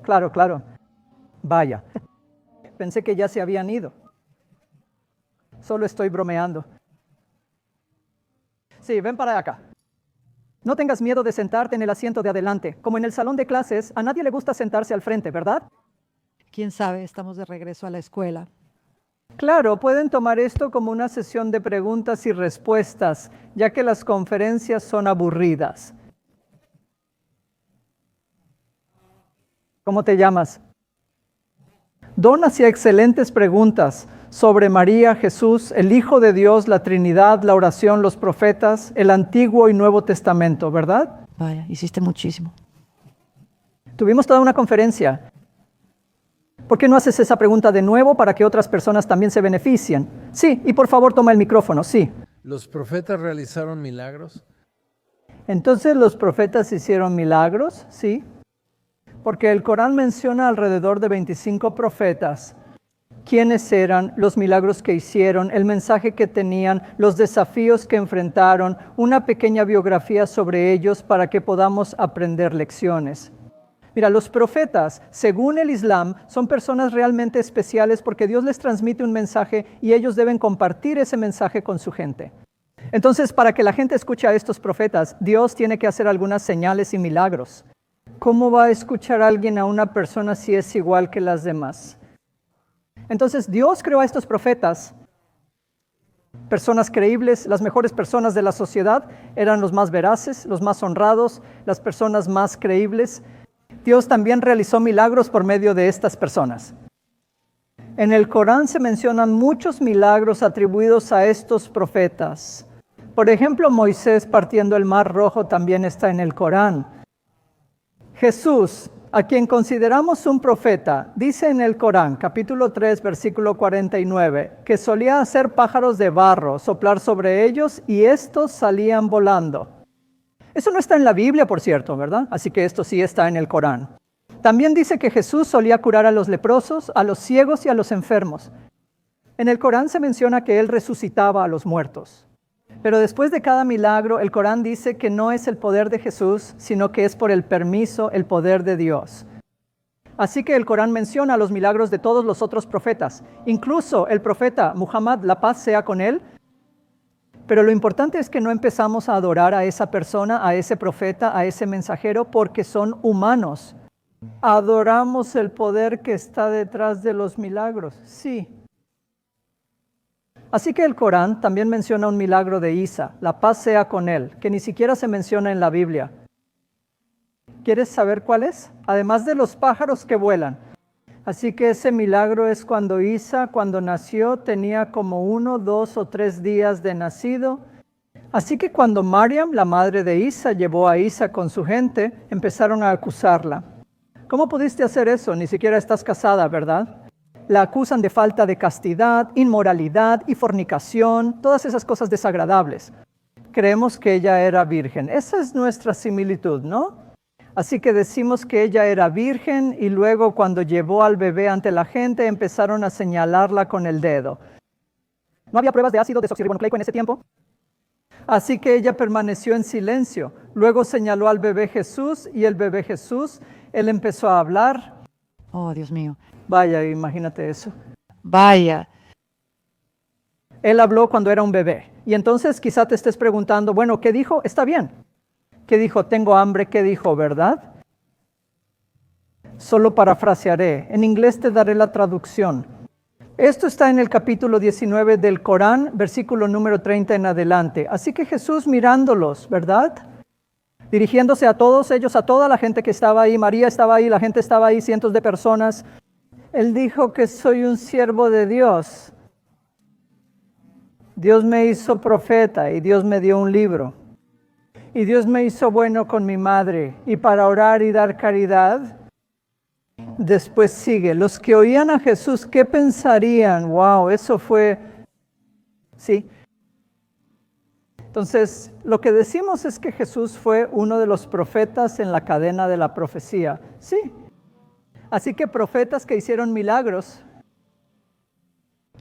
claro, claro. Vaya, pensé que ya se habían ido. Solo estoy bromeando. Sí, ven para acá. No tengas miedo de sentarte en el asiento de adelante. Como en el salón de clases, a nadie le gusta sentarse al frente, ¿verdad? Quién sabe, estamos de regreso a la escuela. Claro, pueden tomar esto como una sesión de preguntas y respuestas, ya que las conferencias son aburridas. ¿Cómo te llamas? Don hacía excelentes preguntas sobre María, Jesús, el Hijo de Dios, la Trinidad, la oración, los profetas, el Antiguo y Nuevo Testamento, ¿verdad? Vaya, hiciste muchísimo. Tuvimos toda una conferencia. ¿Por qué no haces esa pregunta de nuevo para que otras personas también se beneficien? Sí, y por favor toma el micrófono, sí. ¿Los profetas realizaron milagros? Entonces los profetas hicieron milagros, sí. Porque el Corán menciona alrededor de 25 profetas. ¿Quiénes eran? Los milagros que hicieron, el mensaje que tenían, los desafíos que enfrentaron, una pequeña biografía sobre ellos para que podamos aprender lecciones. Mira, los profetas, según el Islam, son personas realmente especiales porque Dios les transmite un mensaje y ellos deben compartir ese mensaje con su gente. Entonces, para que la gente escuche a estos profetas, Dios tiene que hacer algunas señales y milagros. ¿Cómo va a escuchar alguien a una persona si es igual que las demás? Entonces, Dios creó a estos profetas, personas creíbles, las mejores personas de la sociedad, eran los más veraces, los más honrados, las personas más creíbles. Dios también realizó milagros por medio de estas personas. En el Corán se mencionan muchos milagros atribuidos a estos profetas. Por ejemplo, Moisés partiendo el Mar Rojo también está en el Corán. Jesús, a quien consideramos un profeta, dice en el Corán, capítulo 3, versículo 49, que solía hacer pájaros de barro, soplar sobre ellos y estos salían volando. Eso no está en la Biblia, por cierto, ¿verdad? Así que esto sí está en el Corán. También dice que Jesús solía curar a los leprosos, a los ciegos y a los enfermos. En el Corán se menciona que Él resucitaba a los muertos. Pero después de cada milagro, el Corán dice que no es el poder de Jesús, sino que es por el permiso, el poder de Dios. Así que el Corán menciona los milagros de todos los otros profetas. Incluso el profeta Muhammad, la paz sea con él. Pero lo importante es que no empezamos a adorar a esa persona, a ese profeta, a ese mensajero, porque son humanos. ¿Adoramos el poder que está detrás de los milagros? Sí. Así que el Corán también menciona un milagro de Isa, la paz sea con él, que ni siquiera se menciona en la Biblia. ¿Quieres saber cuál es? Además de los pájaros que vuelan. Así que ese milagro es cuando Isa, cuando nació, tenía como 1, 2 o 3 días de nacido. Así que cuando Mariam, la madre de Isa, llevó a Isa con su gente, empezaron a acusarla. ¿Cómo pudiste hacer eso? Ni siquiera estás casada, ¿verdad? La acusan de falta de castidad, inmoralidad y fornicación, todas esas cosas desagradables. Creemos que ella era virgen. Esa es nuestra similitud, ¿no? Así que decimos que ella era virgen y luego cuando llevó al bebé ante la gente empezaron a señalarla con el dedo. ¿No había pruebas de ácido desoxirribonucleico en ese tiempo? Así que ella permaneció en silencio. Luego señaló al bebé Jesús y el bebé Jesús, él empezó a hablar. Oh, Dios mío. Vaya, imagínate eso. Vaya. Él habló cuando era un bebé. Y entonces quizá te estés preguntando, bueno, ¿qué dijo? Está bien. ¿Qué dijo? Tengo hambre. ¿Qué dijo? ¿Verdad? Solo parafrasearé. En inglés te daré la traducción. Esto está en el capítulo 19 del Corán, versículo número 30 en adelante. Así que Jesús mirándolos, ¿verdad? Dirigiéndose a todos ellos, a toda la gente que estaba ahí. María estaba ahí, la gente estaba ahí, cientos de personas. Él dijo que soy un siervo de Dios. Dios me hizo profeta y Dios me dio un libro. Y Dios me hizo bueno con mi madre. Y para orar y dar caridad. Después sigue. Los que oían a Jesús, ¿qué pensarían? Wow, eso fue... Sí. Entonces, lo que decimos es que Jesús fue uno de los profetas en la cadena de la profecía. Sí. Así que profetas que hicieron milagros.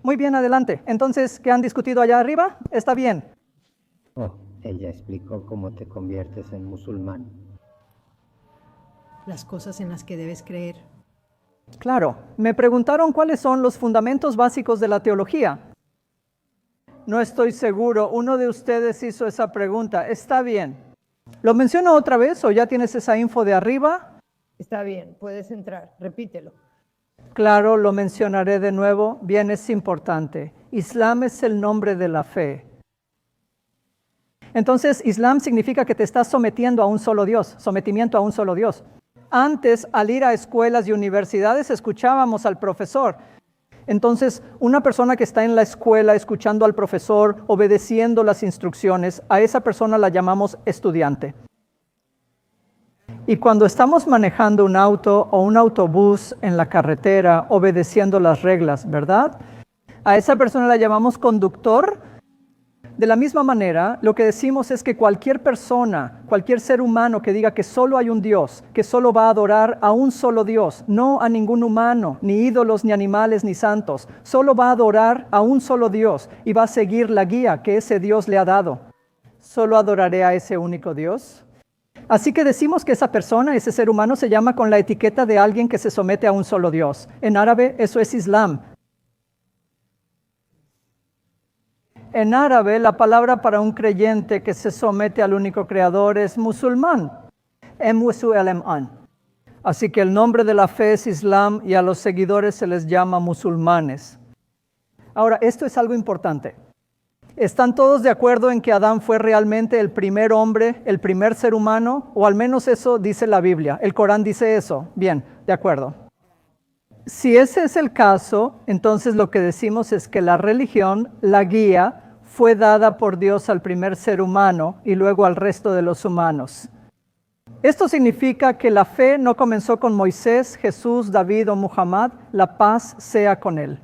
Muy bien, adelante. Entonces, ¿qué han discutido allá arriba? Está bien. Oh, ella explicó cómo te conviertes en musulmán. Las cosas en las que debes creer. Claro, me preguntaron cuáles son los fundamentos básicos de la teología. No estoy seguro, uno de ustedes hizo esa pregunta. Está bien. ¿Lo menciono otra vez o ya tienes esa info de arriba? Está bien, puedes entrar, repítelo. Claro, lo mencionaré de nuevo. Bien, es importante. Islam es el nombre de la fe. Entonces, Islam significa que te estás sometiendo a un solo Dios, sometimiento a un solo Dios. Antes, al ir a escuelas y universidades, escuchábamos al profesor. Entonces, una persona que está en la escuela escuchando al profesor, obedeciendo las instrucciones, a esa persona la llamamos estudiante. Y cuando estamos manejando un auto o un autobús en la carretera, obedeciendo las reglas, ¿verdad? A esa persona la llamamos conductor. De la misma manera, lo que decimos es que cualquier persona, cualquier ser humano que diga que solo hay un Dios, que solo va a adorar a un solo Dios, no a ningún humano, ni ídolos, ni animales, ni santos, solo va a adorar a un solo Dios y va a seguir la guía que ese Dios le ha dado. ¿Solo adoraré a ese único Dios? Así que decimos que esa persona, ese ser humano, se llama con la etiqueta de alguien que se somete a un solo Dios. En árabe, eso es Islam. En árabe, la palabra para un creyente que se somete al único creador es musulmán. Así que el nombre de la fe es Islam y a los seguidores se les llama musulmanes. Ahora, esto es algo importante. ¿Están todos de acuerdo en que Adán fue realmente el primer hombre, el primer ser humano? O al menos eso dice la Biblia. El Corán dice eso. Bien, de acuerdo. Si ese es el caso, entonces lo que decimos es que la religión, la guía, fue dada por Dios al primer ser humano y luego al resto de los humanos. Esto significa que la fe no comenzó con Moisés, Jesús, David o Muhammad. La paz sea con él.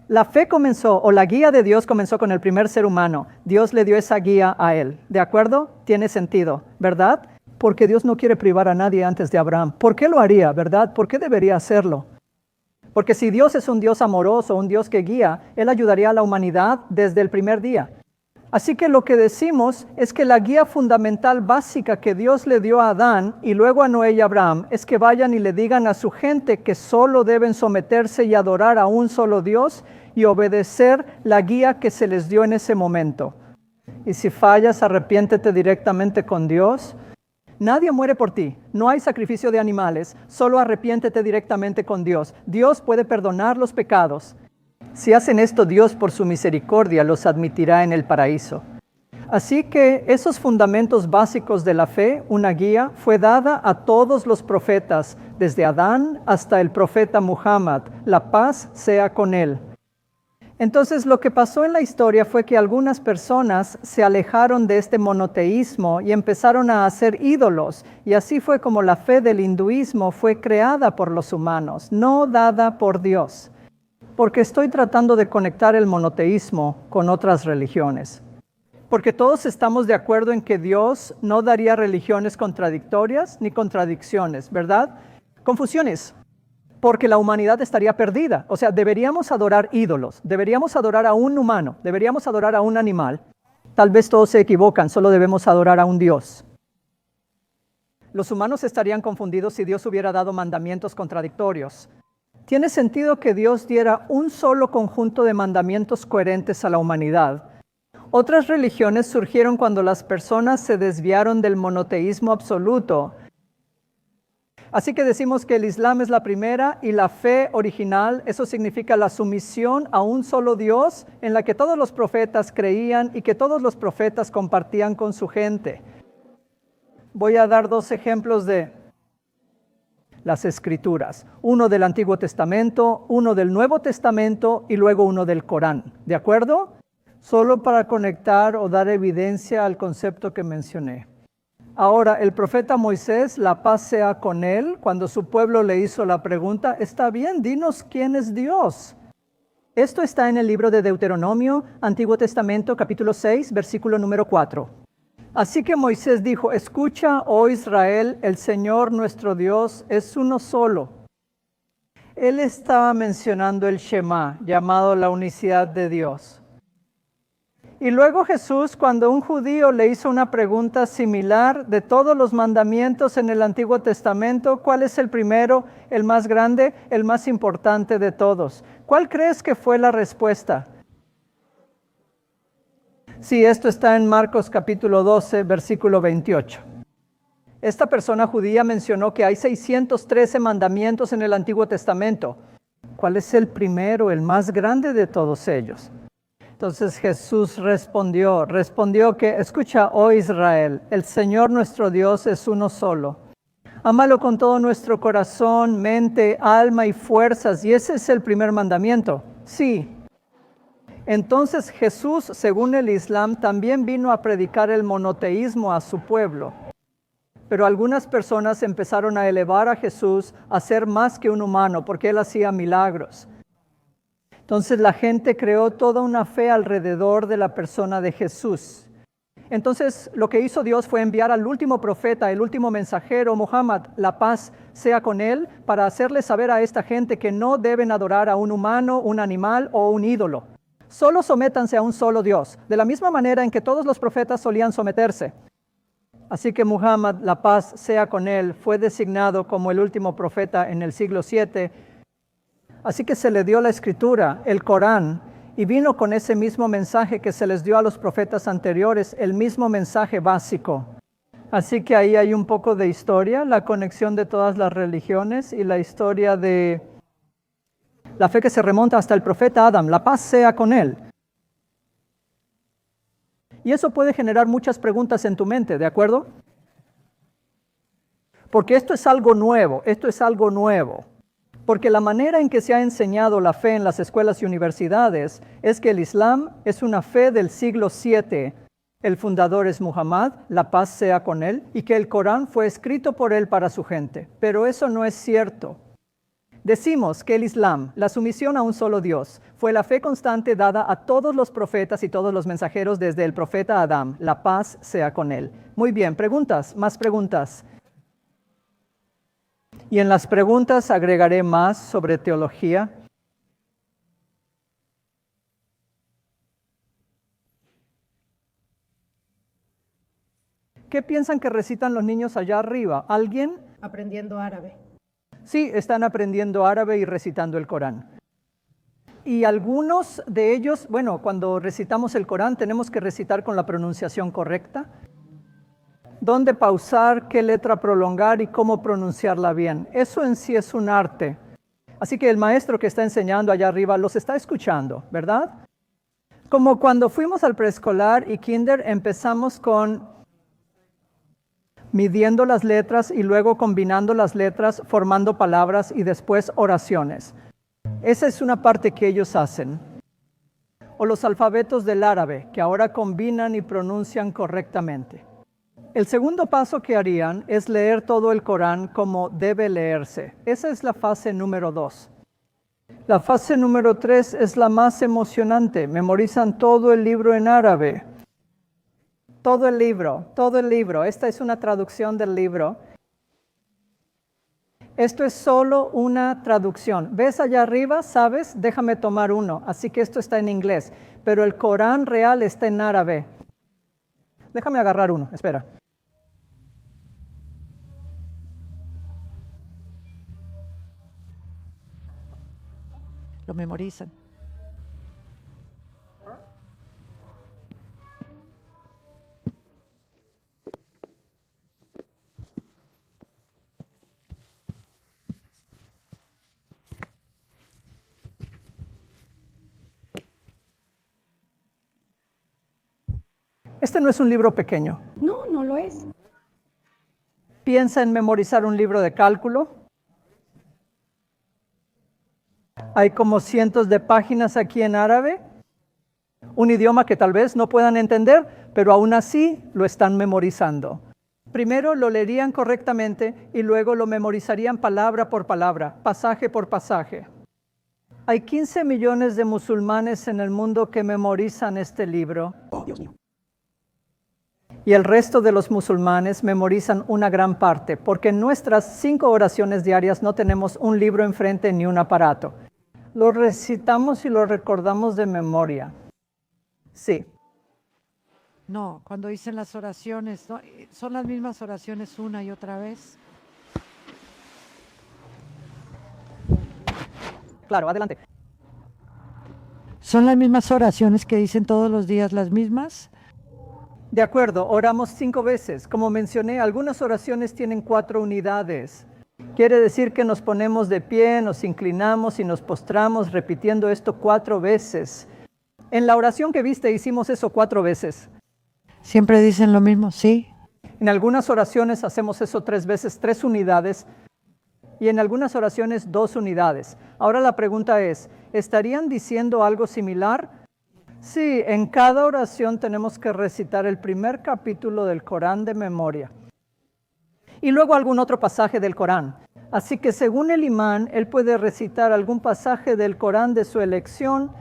La fe comenzó, o la guía de Dios comenzó con el primer ser humano. Dios le dio esa guía a él. ¿De acuerdo? Tiene sentido, ¿verdad? Porque Dios no quiere privar a nadie antes de Abraham. ¿Por qué lo haría, verdad? ¿Por qué debería hacerlo? Porque si Dios es un Dios amoroso, un Dios que guía, Él ayudaría a la humanidad desde el primer día. Así que lo que decimos es que la guía fundamental básica que Dios le dio a Adán y luego a Noé y Abraham es que vayan y le digan a su gente que solo deben someterse y adorar a un solo Dios y obedecer la guía que se les dio en ese momento. Y si fallas, arrepiéntete directamente con Dios. Nadie muere por ti, no hay sacrificio de animales, solo arrepiéntete directamente con Dios. Dios puede perdonar los pecados. Si hacen esto, Dios por su misericordia los admitirá en el paraíso. Así que esos fundamentos básicos de la fe, una guía, fue dada a todos los profetas, desde Adán hasta el profeta Muhammad. La paz sea con él. Entonces, lo que pasó en la historia fue que algunas personas se alejaron de este monoteísmo y empezaron a hacer ídolos. Y así fue como la fe del hinduismo fue creada por los humanos, no dada por Dios. Porque estoy tratando de conectar el monoteísmo con otras religiones. Porque todos estamos de acuerdo en que Dios no daría religiones contradictorias ni contradicciones, ¿verdad? Confusiones. Porque la humanidad estaría perdida. O sea, deberíamos adorar ídolos, deberíamos adorar a un humano, deberíamos adorar a un animal. Tal vez todos se equivocan, solo debemos adorar a un Dios. Los humanos estarían confundidos si Dios hubiera dado mandamientos contradictorios. Tiene sentido que Dios diera un solo conjunto de mandamientos coherentes a la humanidad. Otras religiones surgieron cuando las personas se desviaron del monoteísmo absoluto. Así que decimos que el Islam es la primera y la fe original, eso significa la sumisión a un solo Dios en la que todos los profetas creían y que todos los profetas compartían con su gente. Voy a dar 2 ejemplos de las Escrituras. Uno del Antiguo Testamento, uno del Nuevo Testamento y luego uno del Corán. ¿De acuerdo? Solo para conectar o dar evidencia al concepto que mencioné. Ahora, el profeta Moisés, la paz sea con él, cuando su pueblo le hizo la pregunta, está bien, dinos quién es Dios. Esto está en el libro de Deuteronomio, Antiguo Testamento, capítulo 6, versículo número 4. Así que Moisés dijo, escucha, oh Israel, el Señor nuestro Dios es uno solo. Él estaba mencionando el Shema, llamado la unicidad de Dios. Y luego Jesús, cuando un judío le hizo una pregunta similar de todos los mandamientos en el Antiguo Testamento, ¿cuál es el primero, el más grande, el más importante de todos? ¿Cuál crees que fue la respuesta? Sí, esto está en Marcos capítulo 12, versículo 28. Esta persona judía mencionó que hay 613 mandamientos en el Antiguo Testamento. ¿Cuál es el primero, el más grande de todos ellos? Entonces Jesús respondió que, escucha, oh Israel, el Señor nuestro Dios es uno solo. Ámalo con todo nuestro corazón, mente, alma y fuerzas. Y ese es el primer mandamiento. Sí. Entonces Jesús, según el Islam, también vino a predicar el monoteísmo a su pueblo. Pero algunas personas empezaron a elevar a Jesús a ser más que un humano, porque él hacía milagros. Entonces la gente creó toda una fe alrededor de la persona de Jesús. Entonces lo que hizo Dios fue enviar al último profeta, el último mensajero, Muhammad, la paz sea con él, para hacerle saber a esta gente que no deben adorar a un humano, un animal o un ídolo. Solo sométanse a un solo Dios, de la misma manera en que todos los profetas solían someterse. Así que Muhammad, la paz sea con él, fue designado como el último profeta en el siglo VII. Así que se le dio la escritura, el Corán, y vino con ese mismo mensaje que se les dio a los profetas anteriores, el mismo mensaje básico. Así que ahí hay un poco de historia, la conexión de todas las religiones y la historia de la fe que se remonta hasta el profeta Adán, la paz sea con él. Y eso puede generar muchas preguntas en tu mente, ¿de acuerdo? Porque esto es algo nuevo, Porque la manera en que se ha enseñado la fe en las escuelas y universidades es que el Islam es una fe del siglo VII. El fundador es Muhammad, la paz sea con él, y que el Corán fue escrito por él para su gente. Pero eso no es cierto. Decimos que el Islam, la sumisión a un solo Dios, fue la fe constante dada a todos los profetas y todos los mensajeros desde el profeta Adán, la paz sea con él. Muy bien, preguntas, más preguntas. Y en las preguntas agregaré más sobre teología. ¿Qué piensan que recitan los niños allá arriba? ¿Alguien? Aprendiendo árabe. Sí, están aprendiendo árabe y recitando el Corán. Y algunos de ellos, bueno, cuando recitamos el Corán tenemos que recitar con la pronunciación correcta. Dónde pausar, qué letra prolongar y cómo pronunciarla bien. Eso en sí es un arte. Así que el maestro que está enseñando allá arriba los está escuchando, ¿verdad? Como cuando fuimos al preescolar y kinder empezamos con midiendo las letras y luego combinando las letras, formando palabras y después oraciones. Esa es una parte que ellos hacen. O los alfabetos del árabe, que ahora combinan y pronuncian correctamente. El segundo paso que harían es leer todo el Corán como debe leerse. Esa es la fase número 2. La fase número 3 es la más emocionante. Memorizan todo el libro en árabe. Todo el libro. Esta es una traducción del libro. Esto es solo una traducción. ¿Ves allá arriba? ¿Sabes? Déjame tomar uno. Así que esto está en inglés. Pero el Corán real está en árabe. Déjame agarrar uno. Espera. Lo memorizan. Este no es un libro pequeño. No, no lo es. Piensa en memorizar un libro de cálculo. Hay como cientos de páginas aquí en árabe. Un idioma que tal vez no puedan entender, pero aún así lo están memorizando. Primero lo leerían correctamente y luego lo memorizarían palabra por palabra, pasaje por pasaje. Hay 15 millones de musulmanes en el mundo que memorizan este libro. Oh, Dios mío. Y el resto de los musulmanes memorizan una gran parte, porque en nuestras 5 oraciones diarias no tenemos un libro enfrente ni un aparato. Lo recitamos y lo recordamos de memoria. Sí. No, cuando dicen las oraciones, ¿no? Son las mismas oraciones una y otra vez. Claro, adelante. ¿Son las mismas oraciones que dicen todos los días las mismas? De acuerdo, oramos 5 veces. Como mencioné, algunas oraciones tienen 4 unidades. Quiere decir que nos ponemos de pie, nos inclinamos y nos postramos repitiendo esto 4 veces. En la oración que viste hicimos eso 4 veces. ¿Siempre dicen lo mismo? Sí. En algunas oraciones hacemos eso 3 veces, 3 unidades. Y en algunas oraciones 2 unidades. Ahora la pregunta es, ¿estarían diciendo algo similar? Sí, en cada oración tenemos que recitar el primer capítulo del Corán de memoria. Y luego algún otro pasaje del Corán. Así que según el imán, él puede recitar algún pasaje del Corán de su elección.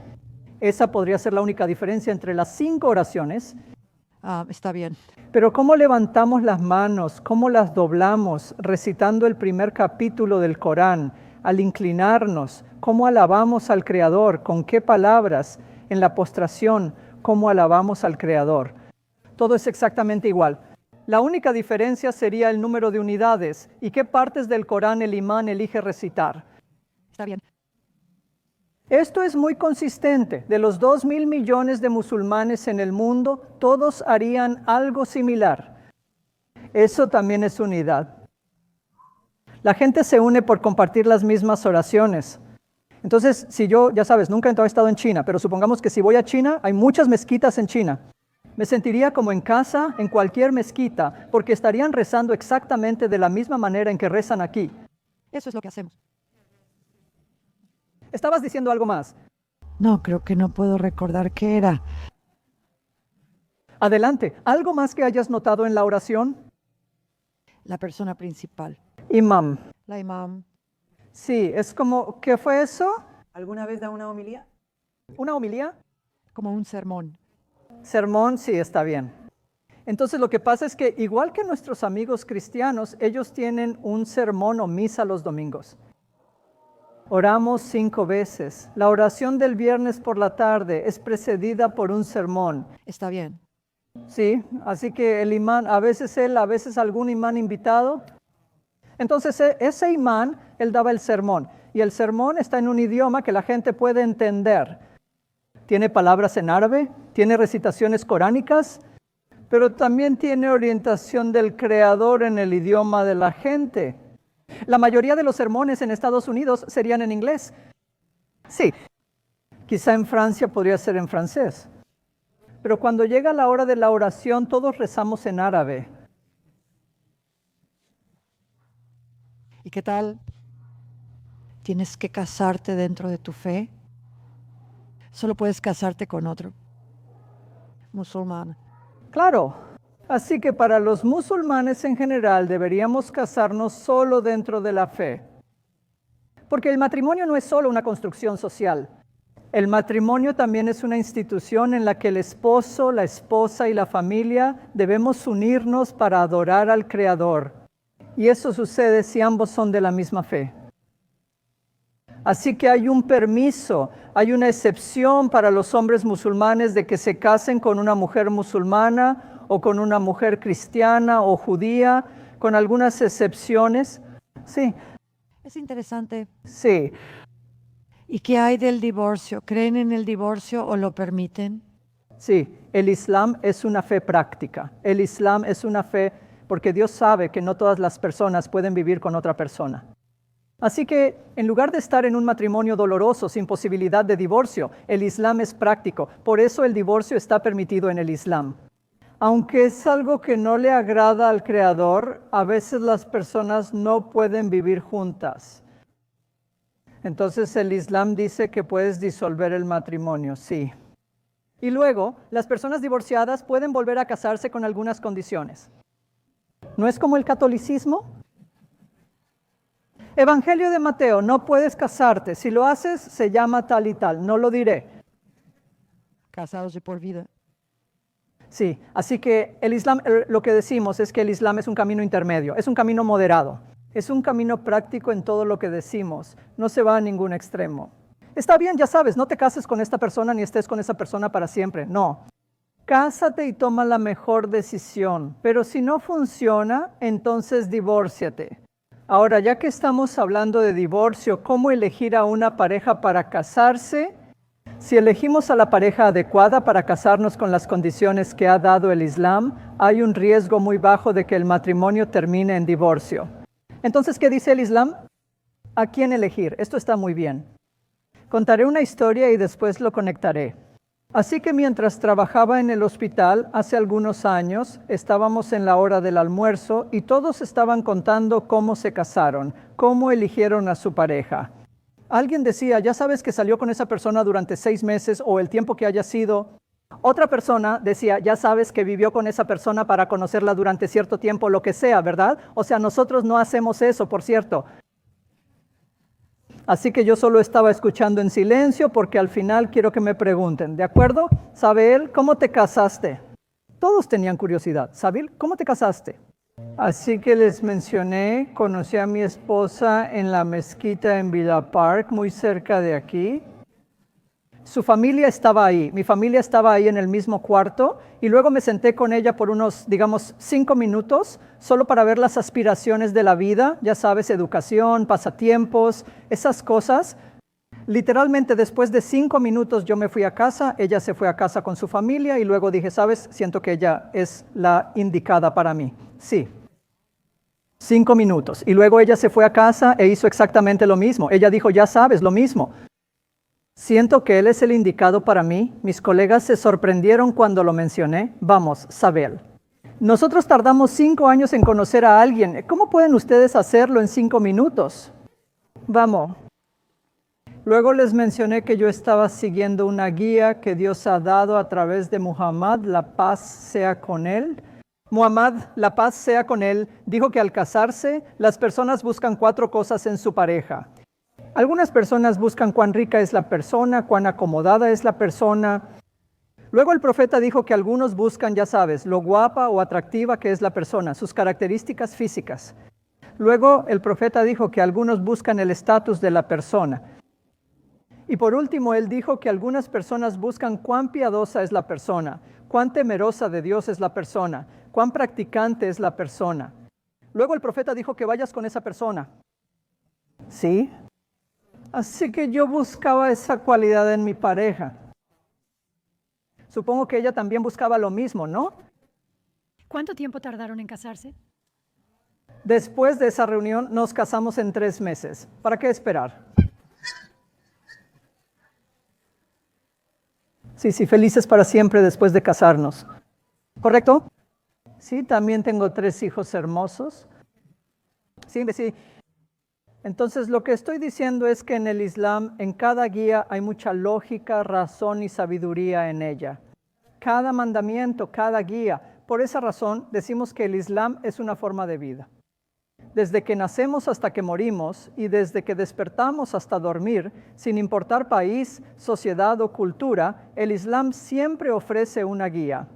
Esa podría ser la única diferencia entre las 5 oraciones. Está bien. Pero ¿cómo levantamos las manos? ¿Cómo las doblamos recitando el primer capítulo del Corán? Al inclinarnos, ¿cómo alabamos al Creador? ¿Con qué palabras? En la postración, ¿cómo alabamos al Creador? Todo es exactamente igual. La única diferencia sería el número de unidades y qué partes del Corán el imán elige recitar. Está bien. Esto es muy consistente. De los 2.000 millones de musulmanes en el mundo, todos harían algo similar. Eso también es unidad. La gente se une por compartir las mismas oraciones. Entonces, si yo, ya sabes, nunca he estado en China, pero supongamos que si voy a China, hay muchas mezquitas en China. Me sentiría como en casa, en cualquier mezquita, porque estarían rezando exactamente de la misma manera en que rezan aquí. Eso es lo que hacemos. ¿Estabas diciendo algo más? No, creo que no puedo recordar qué era. Adelante. ¿Algo más que hayas notado en la oración? La persona principal. Imam. La imam. Sí, es como, ¿qué fue eso? ¿Alguna vez da una homilía? ¿Una homilía? Como un sermón. Sermón, sí, está bien. Entonces lo que pasa es que igual que nuestros amigos cristianos, ellos tienen un sermón o misa los domingos. Oramos 5 veces. La oración del viernes por la tarde es precedida por un sermón. Está bien. Sí, así que el imán, a veces él, a veces algún imán invitado. Entonces ese imán, él daba el sermón. Y el sermón está en un idioma que la gente puede entender. Tiene palabras en árabe, tiene recitaciones coránicas, pero también tiene orientación del Creador en el idioma de la gente. La mayoría de los sermones en Estados Unidos serían en inglés. Sí, quizá en Francia podría ser en francés. Pero cuando llega la hora de la oración, todos rezamos en árabe. ¿Y qué tal? ¿Tienes que casarte dentro de tu fe? Solo puedes casarte con otro musulmán. Claro, así que para los musulmanes en general deberíamos casarnos solo dentro de la fe. Porque el matrimonio no es solo una construcción social. El matrimonio también es una institución en la que el esposo, la esposa y la familia debemos unirnos para adorar al Creador. Y eso sucede si ambos son de la misma fe. Así que hay un permiso, hay una excepción para los hombres musulmanes de que se casen con una mujer musulmana o con una mujer cristiana o judía, con algunas excepciones. Sí. Es interesante. Sí. ¿Y qué hay del divorcio? ¿Creen en el divorcio o lo permiten? Sí, el Islam es una fe práctica. El Islam es una fe porque Dios sabe que no todas las personas pueden vivir con otra persona. Así que, en lugar de estar en un matrimonio doloroso sin posibilidad de divorcio, el Islam es práctico. Por eso el divorcio está permitido en el Islam. Aunque es algo que no le agrada al Creador, a veces las personas no pueden vivir juntas. Entonces el Islam dice que puedes disolver el matrimonio, sí. Y luego, las personas divorciadas pueden volver a casarse con algunas condiciones. ¿No es como el catolicismo? Evangelio de Mateo, no puedes casarte. Si lo haces, se llama tal y tal. No lo diré. Casados de por vida. Sí, así que el Islam, lo que decimos es que el Islam es un camino intermedio, es un camino moderado. Es un camino práctico en todo lo que decimos. No se va a ningún extremo. Está bien, ya sabes, no te cases con esta persona ni estés con esa persona para siempre. No. Cásate y toma la mejor decisión, pero si no funciona, entonces divórciate. Ahora, ya que estamos hablando de divorcio, ¿cómo elegir a una pareja para casarse? Si elegimos a la pareja adecuada para casarnos con las condiciones que ha dado el Islam, hay un riesgo muy bajo de que el matrimonio termine en divorcio. Entonces, ¿qué dice el Islam? ¿A quién elegir? Esto está muy bien. Contaré una historia y después lo conectaré. Así que mientras trabajaba en el hospital hace algunos años, estábamos en la hora del almuerzo y todos estaban contando cómo se casaron, cómo eligieron a su pareja. Alguien decía, ya sabes que salió con esa persona durante 6 meses o el tiempo que haya sido. Otra persona decía, ya sabes que vivió con esa persona para conocerla durante cierto tiempo, lo que sea, ¿verdad? O sea, nosotros no hacemos eso, por cierto. Así que yo solo estaba escuchando en silencio porque al final quiero que me pregunten, ¿de acuerdo? Sabel, ¿cómo te casaste? Todos tenían curiosidad. Sabel, ¿cómo te casaste? Así que les mencioné, conocí a mi esposa en la mezquita en Villa Park, muy cerca de aquí. Su familia estaba ahí, mi familia estaba ahí en el mismo cuarto y luego me senté con ella por unos, digamos, 5 minutos, solo para ver las aspiraciones de la vida, ya sabes, educación, pasatiempos, esas cosas. Literalmente después de 5 minutos yo me fui a casa, ella se fue a casa con su familia y luego dije, ¿sabes? Siento que ella es la indicada para mí. Sí. 5 minutos. Y luego ella se fue a casa e hizo exactamente lo mismo. Ella dijo, ya sabes, lo mismo. Siento que él es el indicado para mí. Mis colegas se sorprendieron cuando lo mencioné. Vamos, Sabel. Nosotros tardamos 5 años en conocer a alguien. ¿Cómo pueden ustedes hacerlo en 5 minutos? Vamos. Luego les mencioné que yo estaba siguiendo una guía que Dios ha dado a través de Muhammad, la paz sea con él. Muhammad, la paz sea con él, dijo que al casarse, las personas buscan 4 cosas en su pareja. Algunas personas buscan cuán rica es la persona, cuán acomodada es la persona. Luego el profeta dijo que algunos buscan, ya sabes, lo guapa o atractiva que es la persona, sus características físicas. Luego el profeta dijo que algunos buscan el estatus de la persona. Y por último, él dijo que algunas personas buscan cuán piadosa es la persona, cuán temerosa de Dios es la persona, cuán practicante es la persona. Luego el profeta dijo que vayas con esa persona. ¿Sí? Así que yo buscaba esa cualidad en mi pareja. Supongo que ella también buscaba lo mismo, ¿no? ¿Cuánto tiempo tardaron en casarse? Después de esa reunión nos casamos en 3 meses. ¿Para qué esperar? Sí, felices para siempre después de casarnos. ¿Correcto? Sí, también tengo 3 hijos hermosos. Sí. Entonces, lo que estoy diciendo es que en el Islam, en cada guía hay mucha lógica, razón y sabiduría en ella. Cada mandamiento, cada guía. Por esa razón, decimos que el Islam es una forma de vida. Desde que nacemos hasta que morimos y desde que despertamos hasta dormir, sin importar país, sociedad o cultura, el Islam siempre ofrece una guía.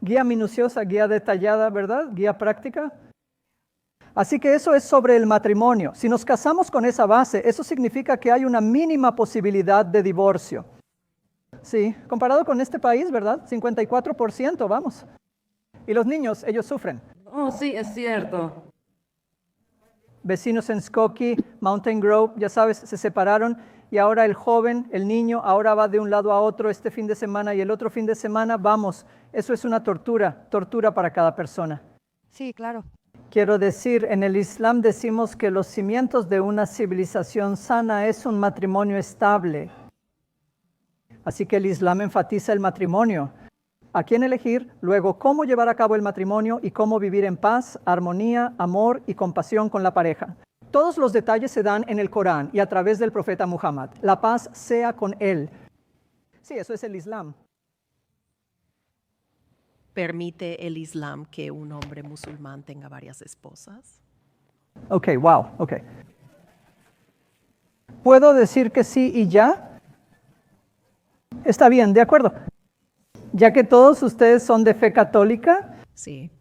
Guía minuciosa, guía detallada, ¿verdad? Guía práctica. Así que eso es sobre el matrimonio. Si nos casamos con esa base, eso significa que hay una mínima posibilidad de divorcio. Sí, comparado con este país, ¿verdad? 54%, vamos. Y los niños, ellos sufren. Oh, sí, es cierto. Vecinos en Skokie, Mountain Grove, ya sabes, se separaron y ahora el joven, el niño, ahora va de un lado a otro este fin de semana y el otro fin de semana, vamos, eso es una tortura para cada persona. Sí, claro. Quiero decir, en el Islam decimos que los cimientos de una civilización sana es un matrimonio estable. Así que el Islam enfatiza el matrimonio. A quién elegir, luego cómo llevar a cabo el matrimonio y cómo vivir en paz, armonía, amor y compasión con la pareja. Todos los detalles se dan en el Corán y a través del profeta Muhammad. La paz sea con él. Sí, eso es el Islam. ¿Permite el Islam que un hombre musulmán tenga varias esposas? Ok. ¿Puedo decir que sí y ya? Está bien, de acuerdo. Ya que todos ustedes son de fe católica. Sí.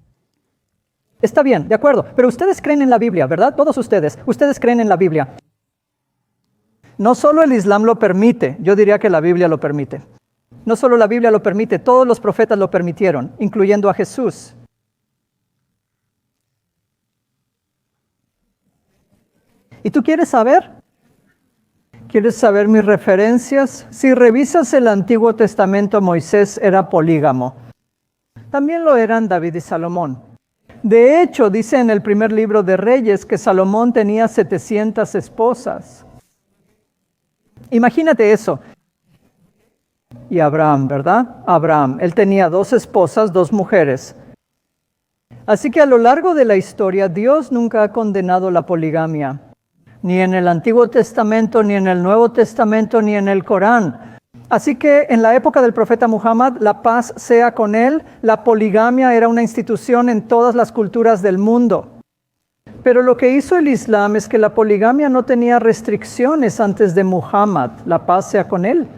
Está bien, de acuerdo. Pero ustedes creen en la Biblia, ¿verdad? Todos ustedes creen en la Biblia. No solo el Islam lo permite, yo diría que la Biblia lo permite. No solo la Biblia lo permite, todos los profetas lo permitieron, incluyendo a Jesús. ¿Y tú quieres saber? ¿Quieres saber mis referencias? Si revisas el Antiguo Testamento, Moisés era polígamo. También lo eran David y Salomón. De hecho, dice en el primer libro de Reyes que Salomón tenía 700 esposas. Imagínate eso. Y Abraham, ¿verdad? Abraham, él tenía 2 esposas, 2 mujeres. Así que a lo largo de la historia, Dios nunca ha condenado la poligamia. Ni en el Antiguo Testamento, ni en el Nuevo Testamento, ni en el Corán. Así que en la época del profeta Muhammad, la paz sea con él, la poligamia era una institución en todas las culturas del mundo. Pero lo que hizo el Islam es que la poligamia no tenía restricciones antes de Muhammad, la paz sea con él.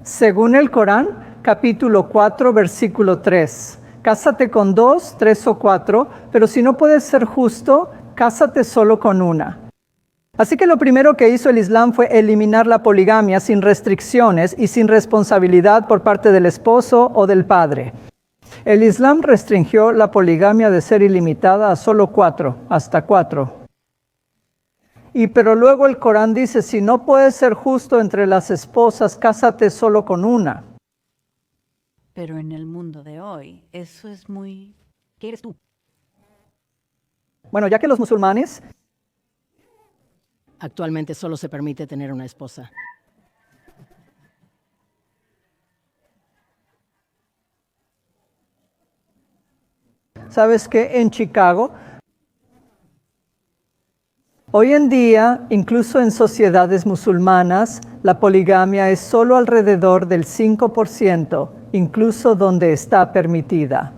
Según el Corán, capítulo 4, versículo 3. Cásate con 2, 3 o 4, pero si no puedes ser justo, cásate solo con una. Así que lo primero que hizo el Islam fue eliminar la poligamia sin restricciones y sin responsabilidad por parte del esposo o del padre. El Islam restringió la poligamia de ser ilimitada a solo 4, hasta 4. Pero luego el Corán dice, si no puedes ser justo entre las esposas, cásate solo con una. Pero en el mundo de hoy, eso es muy... ¿Qué eres tú? Bueno, ya que los musulmanes... Actualmente solo se permite tener una esposa. ¿Sabes qué? En Chicago, hoy en día, incluso en sociedades musulmanas, la poligamia es solo alrededor del 5%, incluso donde está permitida.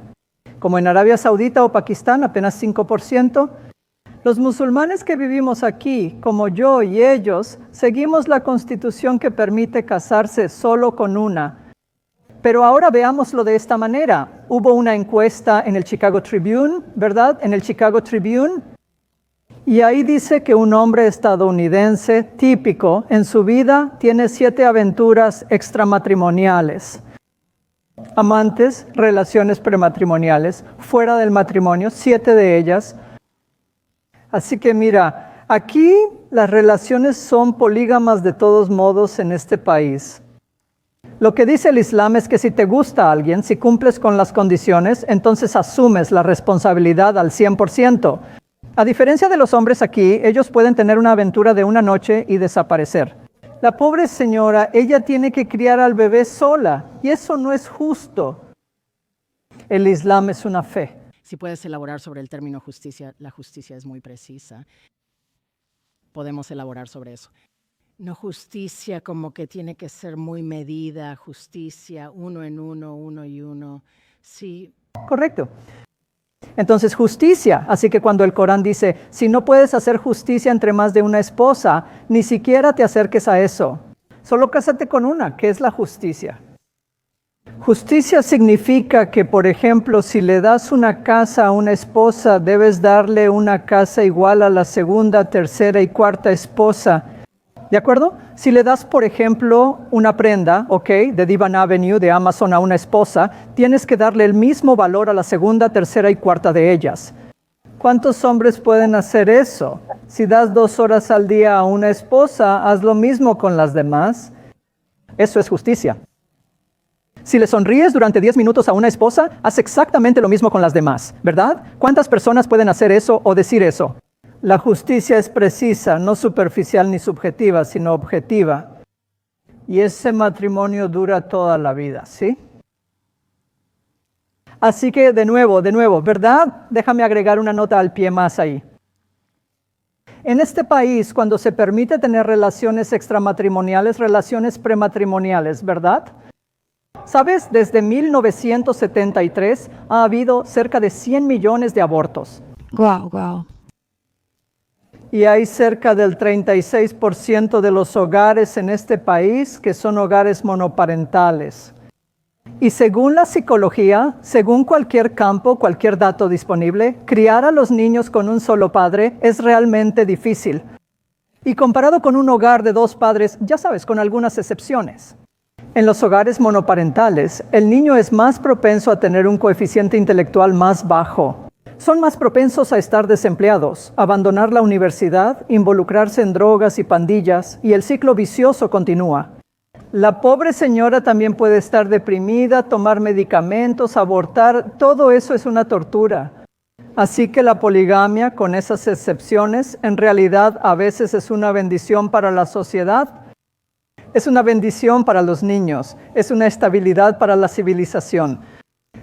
Como en Arabia Saudita o Pakistán, apenas 5%. Los musulmanes que vivimos aquí, como yo y ellos, seguimos la constitución que permite casarse solo con una. Pero ahora veámoslo de esta manera. Hubo una encuesta en el Chicago Tribune, ¿verdad? En el Chicago Tribune. Y ahí dice que un hombre estadounidense típico en su vida tiene 7 aventuras extramatrimoniales. Amantes, relaciones prematrimoniales, fuera del matrimonio, 7 de ellas. Así que mira, aquí las relaciones son polígamas de todos modos en este país. Lo que dice el Islam es que si te gusta a alguien, si cumples con las condiciones, entonces asumes la responsabilidad al 100%. A diferencia de los hombres aquí, ellos pueden tener una aventura de una noche y desaparecer. La pobre señora, ella tiene que criar al bebé sola, y eso no es justo. El Islam es una fe. Si puedes elaborar sobre el término justicia, la justicia es muy precisa. Podemos elaborar sobre eso. No justicia como que tiene que ser muy medida, justicia, uno en uno, uno y uno. Sí. Correcto. Entonces, justicia. Así que cuando el Corán dice, si no puedes hacer justicia entre más de una esposa, ni siquiera te acerques a eso. Solo cásate con una, que es la justicia. Justicia significa que, por ejemplo, si le das una casa a una esposa, debes darle una casa igual a la segunda, tercera y cuarta esposa. ¿De acuerdo? Si le das, por ejemplo, una prenda, de Divan Avenue, de Amazon a una esposa, tienes que darle el mismo valor a la segunda, tercera y cuarta de ellas. ¿Cuántos hombres pueden hacer eso? Si das 2 horas al día a una esposa, haz lo mismo con las demás. Eso es justicia. Si le sonríes durante 10 minutos a una esposa, haz exactamente lo mismo con las demás, ¿verdad? ¿Cuántas personas pueden hacer eso o decir eso? La justicia es precisa, no superficial ni subjetiva, sino objetiva. Y ese matrimonio dura toda la vida, ¿sí? Así que de nuevo, ¿verdad? Déjame agregar una nota al pie más ahí. En este país, cuando se permite tener relaciones extramatrimoniales, relaciones prematrimoniales, ¿verdad? ¿Sabes? Desde 1973 ha habido cerca de 100 millones de abortos. Wow. Y hay cerca del 36% de los hogares en este país que son hogares monoparentales. Y según la psicología, según cualquier campo, cualquier dato disponible, criar a los niños con un solo padre es realmente difícil. Y comparado con un hogar de 2 padres, ya sabes, con algunas excepciones. En los hogares monoparentales, el niño es más propenso a tener un coeficiente intelectual más bajo. Son más propensos a estar desempleados, abandonar la universidad, involucrarse en drogas y pandillas, y el ciclo vicioso continúa. La pobre señora también puede estar deprimida, tomar medicamentos, abortar, todo eso es una tortura. Así que la poligamia, con esas excepciones, en realidad a veces es una bendición para la sociedad. Es una bendición para los niños, es una estabilidad para la civilización.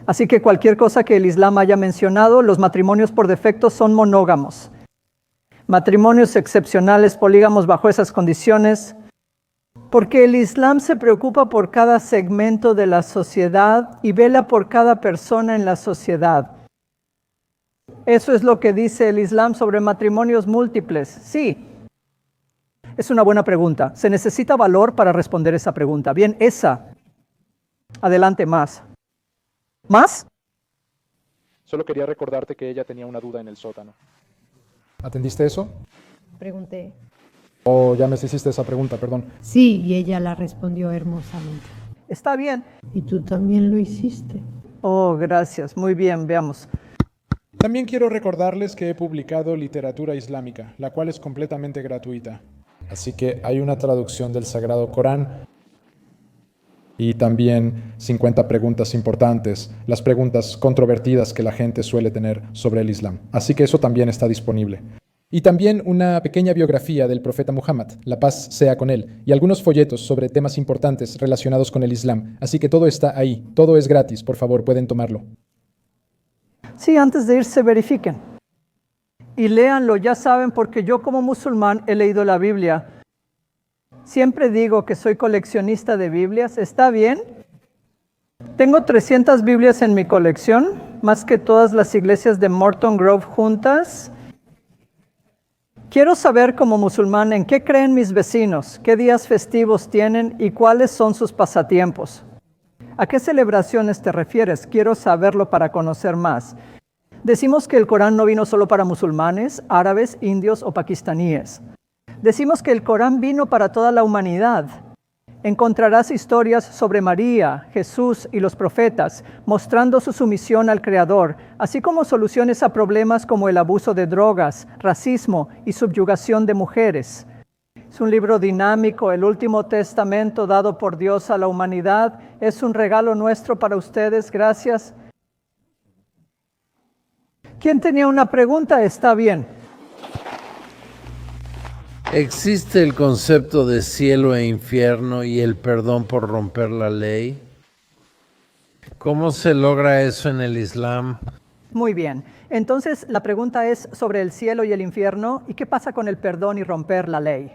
Así que cualquier cosa que el Islam haya mencionado, los matrimonios por defecto son monógamos. Matrimonios excepcionales, polígamos bajo esas condiciones, porque el Islam se preocupa por cada segmento de la sociedad y vela por cada persona en la sociedad. Eso es lo que dice el Islam sobre matrimonios múltiples. Sí. Es una buena pregunta. Se necesita valor para responder esa pregunta. Bien, esa. Adelante, más. ¿Más? Solo quería recordarte que ella tenía una duda en el sótano. ¿Atendiste eso? Pregunté. ¿O ya me hiciste esa pregunta, perdón? Sí, y ella la respondió hermosamente. Está bien. Y tú también lo hiciste. Oh, gracias. Muy bien, veamos. También quiero recordarles que he publicado literatura islámica, la cual es completamente gratuita. Así que hay una traducción del Sagrado Corán y también 50 preguntas importantes, las preguntas controvertidas que la gente suele tener sobre el Islam. Así que eso también está disponible. Y también una pequeña biografía del profeta Muhammad, la paz sea con él, y algunos folletos sobre temas importantes relacionados con el Islam. Así que todo está ahí, todo es gratis, por favor, pueden tomarlo. Sí, antes de irse verifiquen. Y léanlo, ya saben, porque yo como musulmán he leído la Biblia. Siempre digo que soy coleccionista de Biblias. ¿Está bien? Tengo 300 Biblias en mi colección, más que todas las iglesias de Morton Grove juntas. Quiero saber como musulmán en qué creen mis vecinos, qué días festivos tienen y cuáles son sus pasatiempos. ¿A qué celebraciones te refieres? Quiero saberlo para conocer más. Decimos que el Corán no vino solo para musulmanes, árabes, indios o pakistaníes. Decimos que el Corán vino para toda la humanidad. Encontrarás historias sobre María, Jesús y los profetas, mostrando su sumisión al Creador, así como soluciones a problemas como el abuso de drogas, racismo y subyugación de mujeres. Es un libro dinámico, el último testamento dado por Dios a la humanidad. Es un regalo nuestro para ustedes. Gracias. ¿Quién tenía una pregunta? Está bien. ¿Existe el concepto de cielo e infierno y el perdón por romper la ley? ¿Cómo se logra eso en el Islam? Muy bien. Entonces, la pregunta es sobre el cielo y el infierno. ¿Y qué pasa con el perdón y romper la ley?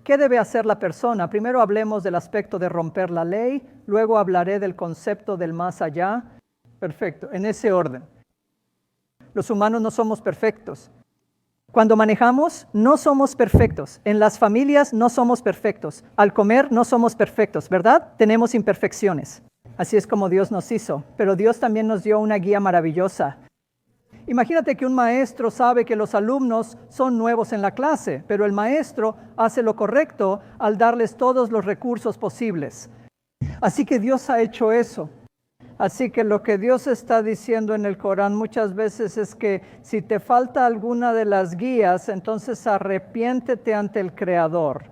¿Qué debe hacer la persona? Primero hablemos del aspecto de romper la ley, luego hablaré del concepto del más allá. Perfecto, en ese orden. Los humanos no somos perfectos. Cuando manejamos, no somos perfectos. En las familias no somos perfectos. Al comer no somos perfectos, ¿verdad? Tenemos imperfecciones. Así es como Dios nos hizo. Pero Dios también nos dio una guía maravillosa. Imagínate que un maestro sabe que los alumnos son nuevos en la clase, pero el maestro hace lo correcto al darles todos los recursos posibles. Así que Dios ha hecho eso. Así que lo que Dios está diciendo en el Corán muchas veces es que si te falta alguna de las guías, entonces arrepiéntete ante el Creador.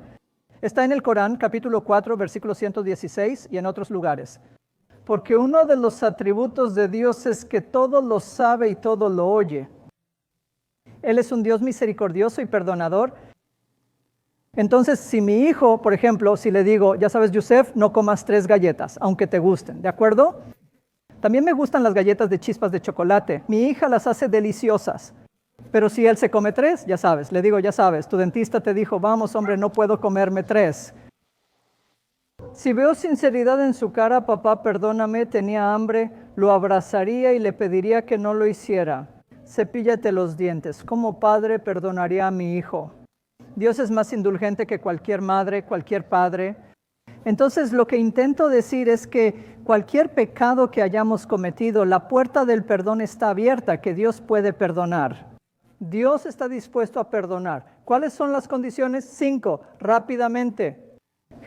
Está en el Corán, capítulo 4, versículo 116 y en otros lugares. Porque uno de los atributos de Dios es que todo lo sabe y todo lo oye. Él es un Dios misericordioso y perdonador. Entonces, si mi hijo, por ejemplo, si le digo, ya sabes, Yusef, no comas 3 galletas, aunque te gusten, ¿de acuerdo? También me gustan las galletas de chispas de chocolate. Mi hija las hace deliciosas. Pero si él se come 3, ya sabes, le digo, ya sabes, tu dentista te dijo, vamos, hombre, no puedo comerme 3. Si veo sinceridad en su cara, papá, perdóname, tenía hambre, lo abrazaría y le pediría que no lo hiciera. Cepíllate los dientes. Como padre, perdonaría a mi hijo. Dios es más indulgente que cualquier madre, cualquier padre. Entonces, lo que intento decir es que cualquier pecado que hayamos cometido, la puerta del perdón está abierta, que Dios puede perdonar. Dios está dispuesto a perdonar. ¿Cuáles son las condiciones? 5, rápidamente.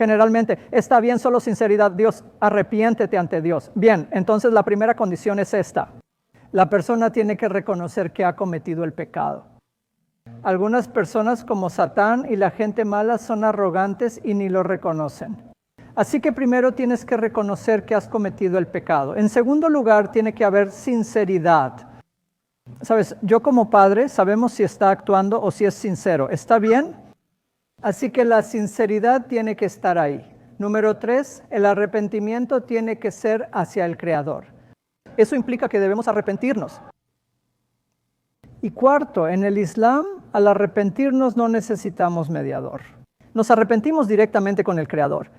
Generalmente, está bien, solo sinceridad. Dios, arrepiéntete ante Dios. Bien, entonces la primera condición es esta. La persona tiene que reconocer que ha cometido el pecado. Algunas personas como Satán y la gente mala son arrogantes y ni lo reconocen. Así que primero tienes que reconocer que has cometido el pecado. En segundo lugar, tiene que haber sinceridad. Sabes, yo como padre sabemos si está actuando o si es sincero. ¿Está bien? Así que la sinceridad tiene que estar ahí. Número 3, el arrepentimiento tiene que ser hacia el Creador. Eso implica que debemos arrepentirnos. Y cuarto, en el Islam, al arrepentirnos no necesitamos mediador. Nos arrepentimos directamente con el Creador.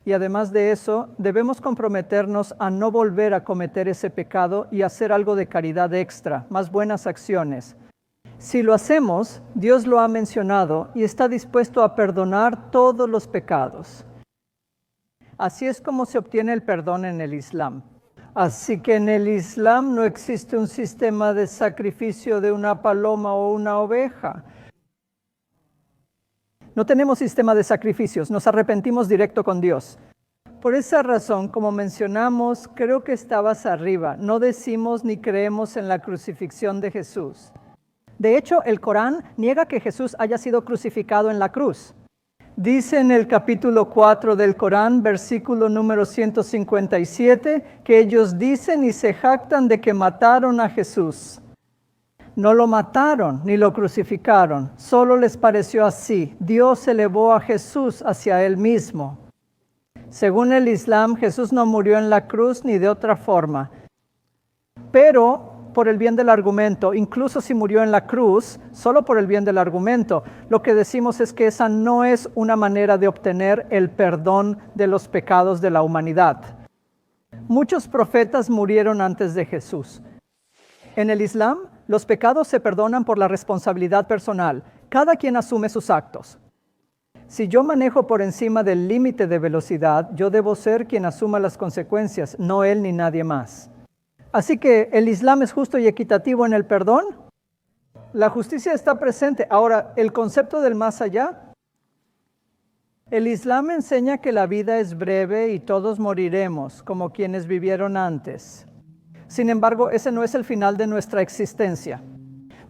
Y además de eso, debemos comprometernos a no volver a cometer ese pecado y hacer algo de caridad extra, más buenas acciones. Si lo hacemos, Dios lo ha mencionado y está dispuesto a perdonar todos los pecados. Así es como se obtiene el perdón en el Islam. Así que en el Islam no existe un sistema de sacrificio de una paloma o una oveja. No tenemos sistema de sacrificios, nos arrepentimos directo con Dios. Por esa razón, como mencionamos, creo que estabas arriba. No decimos ni creemos en la crucifixión de Jesús. De hecho, el Corán niega que Jesús haya sido crucificado en la cruz. Dice en el capítulo 4 del Corán, versículo número 157, que ellos dicen y se jactan de que mataron a Jesús. No lo mataron ni lo crucificaron, solo les pareció así. Dios elevó a Jesús hacia él mismo. Según el Islam, Jesús no murió en la cruz ni de otra forma. Pero por el bien del argumento, incluso si murió en la cruz, solo por el bien del argumento, lo que decimos es que esa no es una manera de obtener el perdón de los pecados de la humanidad. Muchos profetas murieron antes de Jesús. En el Islam, los pecados se perdonan por la responsabilidad personal. Cada quien asume sus actos. Si yo manejo por encima del límite de velocidad, yo debo ser quien asuma las consecuencias, no él ni nadie más. Así que el Islam es justo y equitativo en el perdón. La justicia está presente. Ahora, el concepto del más allá. El Islam enseña que la vida es breve y todos moriremos, como quienes vivieron antes. Sin embargo, ese no es el final de nuestra existencia.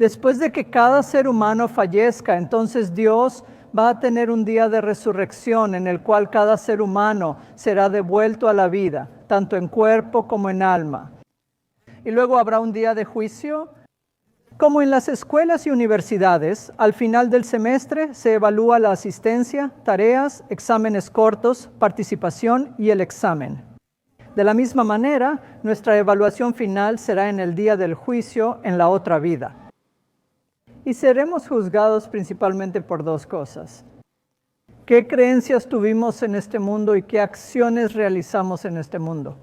Después de que cada ser humano fallezca, entonces Dios va a tener un día de resurrección en el cual cada ser humano será devuelto a la vida, tanto en cuerpo como en alma. Y luego habrá un día de juicio. Como en las escuelas y universidades, al final del semestre se evalúa la asistencia, tareas, exámenes cortos, participación y el examen. De la misma manera, nuestra evaluación final será en el día del juicio en la otra vida. Y seremos juzgados principalmente por dos cosas. ¿Qué creencias tuvimos en este mundo y qué acciones realizamos en este mundo?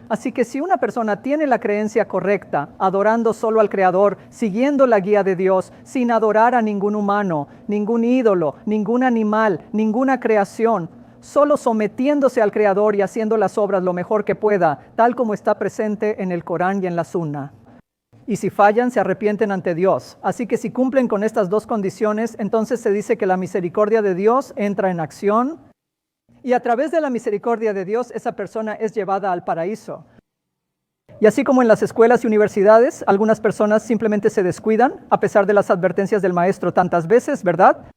Así que si una persona tiene la creencia correcta, adorando solo al Creador, siguiendo la guía de Dios, sin adorar a ningún humano, ningún ídolo, ningún animal, ninguna creación, solo sometiéndose al Creador y haciendo las obras lo mejor que pueda, tal como está presente en el Corán y en la Sunna. Y si fallan, se arrepienten ante Dios. Así que si cumplen con estas dos condiciones, entonces se dice que la misericordia de Dios entra en acción. Y a través de la misericordia de Dios, esa persona es llevada al paraíso. Y así como en las escuelas y universidades, algunas personas simplemente se descuidan, a pesar de las advertencias del maestro tantas veces, ¿verdad?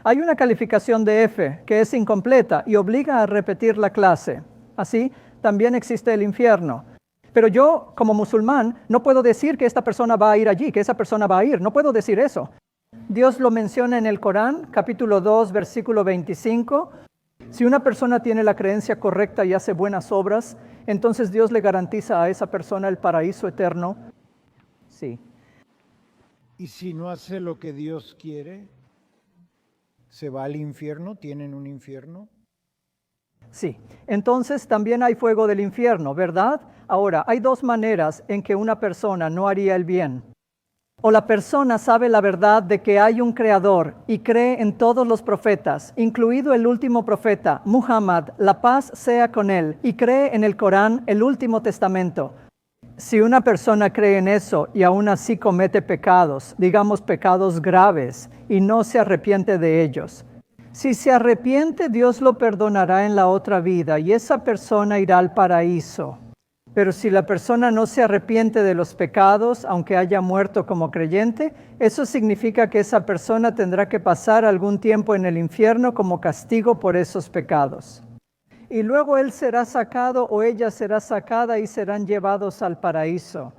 Hay una calificación de F que es incompleta y obliga a repetir la clase. Así, también existe el infierno. Pero yo, como musulmán, no puedo decir que esta persona va a ir allí, que esa persona va a ir. No puedo decir eso. Dios lo menciona en el Corán, capítulo 2, versículo 25. Si una persona tiene la creencia correcta y hace buenas obras, entonces Dios le garantiza a esa persona el paraíso eterno. Sí. ¿Y si no hace lo que Dios quiere, se va al infierno? ¿Tienen un infierno? Sí. Entonces también hay fuego del infierno, ¿verdad? Ahora, hay dos maneras en que una persona no haría el bien. O la persona sabe la verdad de que hay un creador y cree en todos los profetas, incluido el último profeta, Muhammad, la paz sea con él, y cree en el Corán, el último testamento. Si una persona cree en eso y aún así comete pecados, digamos pecados graves, y no se arrepiente de ellos, Si se arrepiente, Dios lo perdonará en la otra vida y esa persona irá al paraíso. Pero si la persona no se arrepiente de los pecados, aunque haya muerto como creyente, eso significa que esa persona tendrá que pasar algún tiempo en el infierno como castigo por esos pecados. Y luego él será sacado o ella será sacada y serán llevados al paraíso.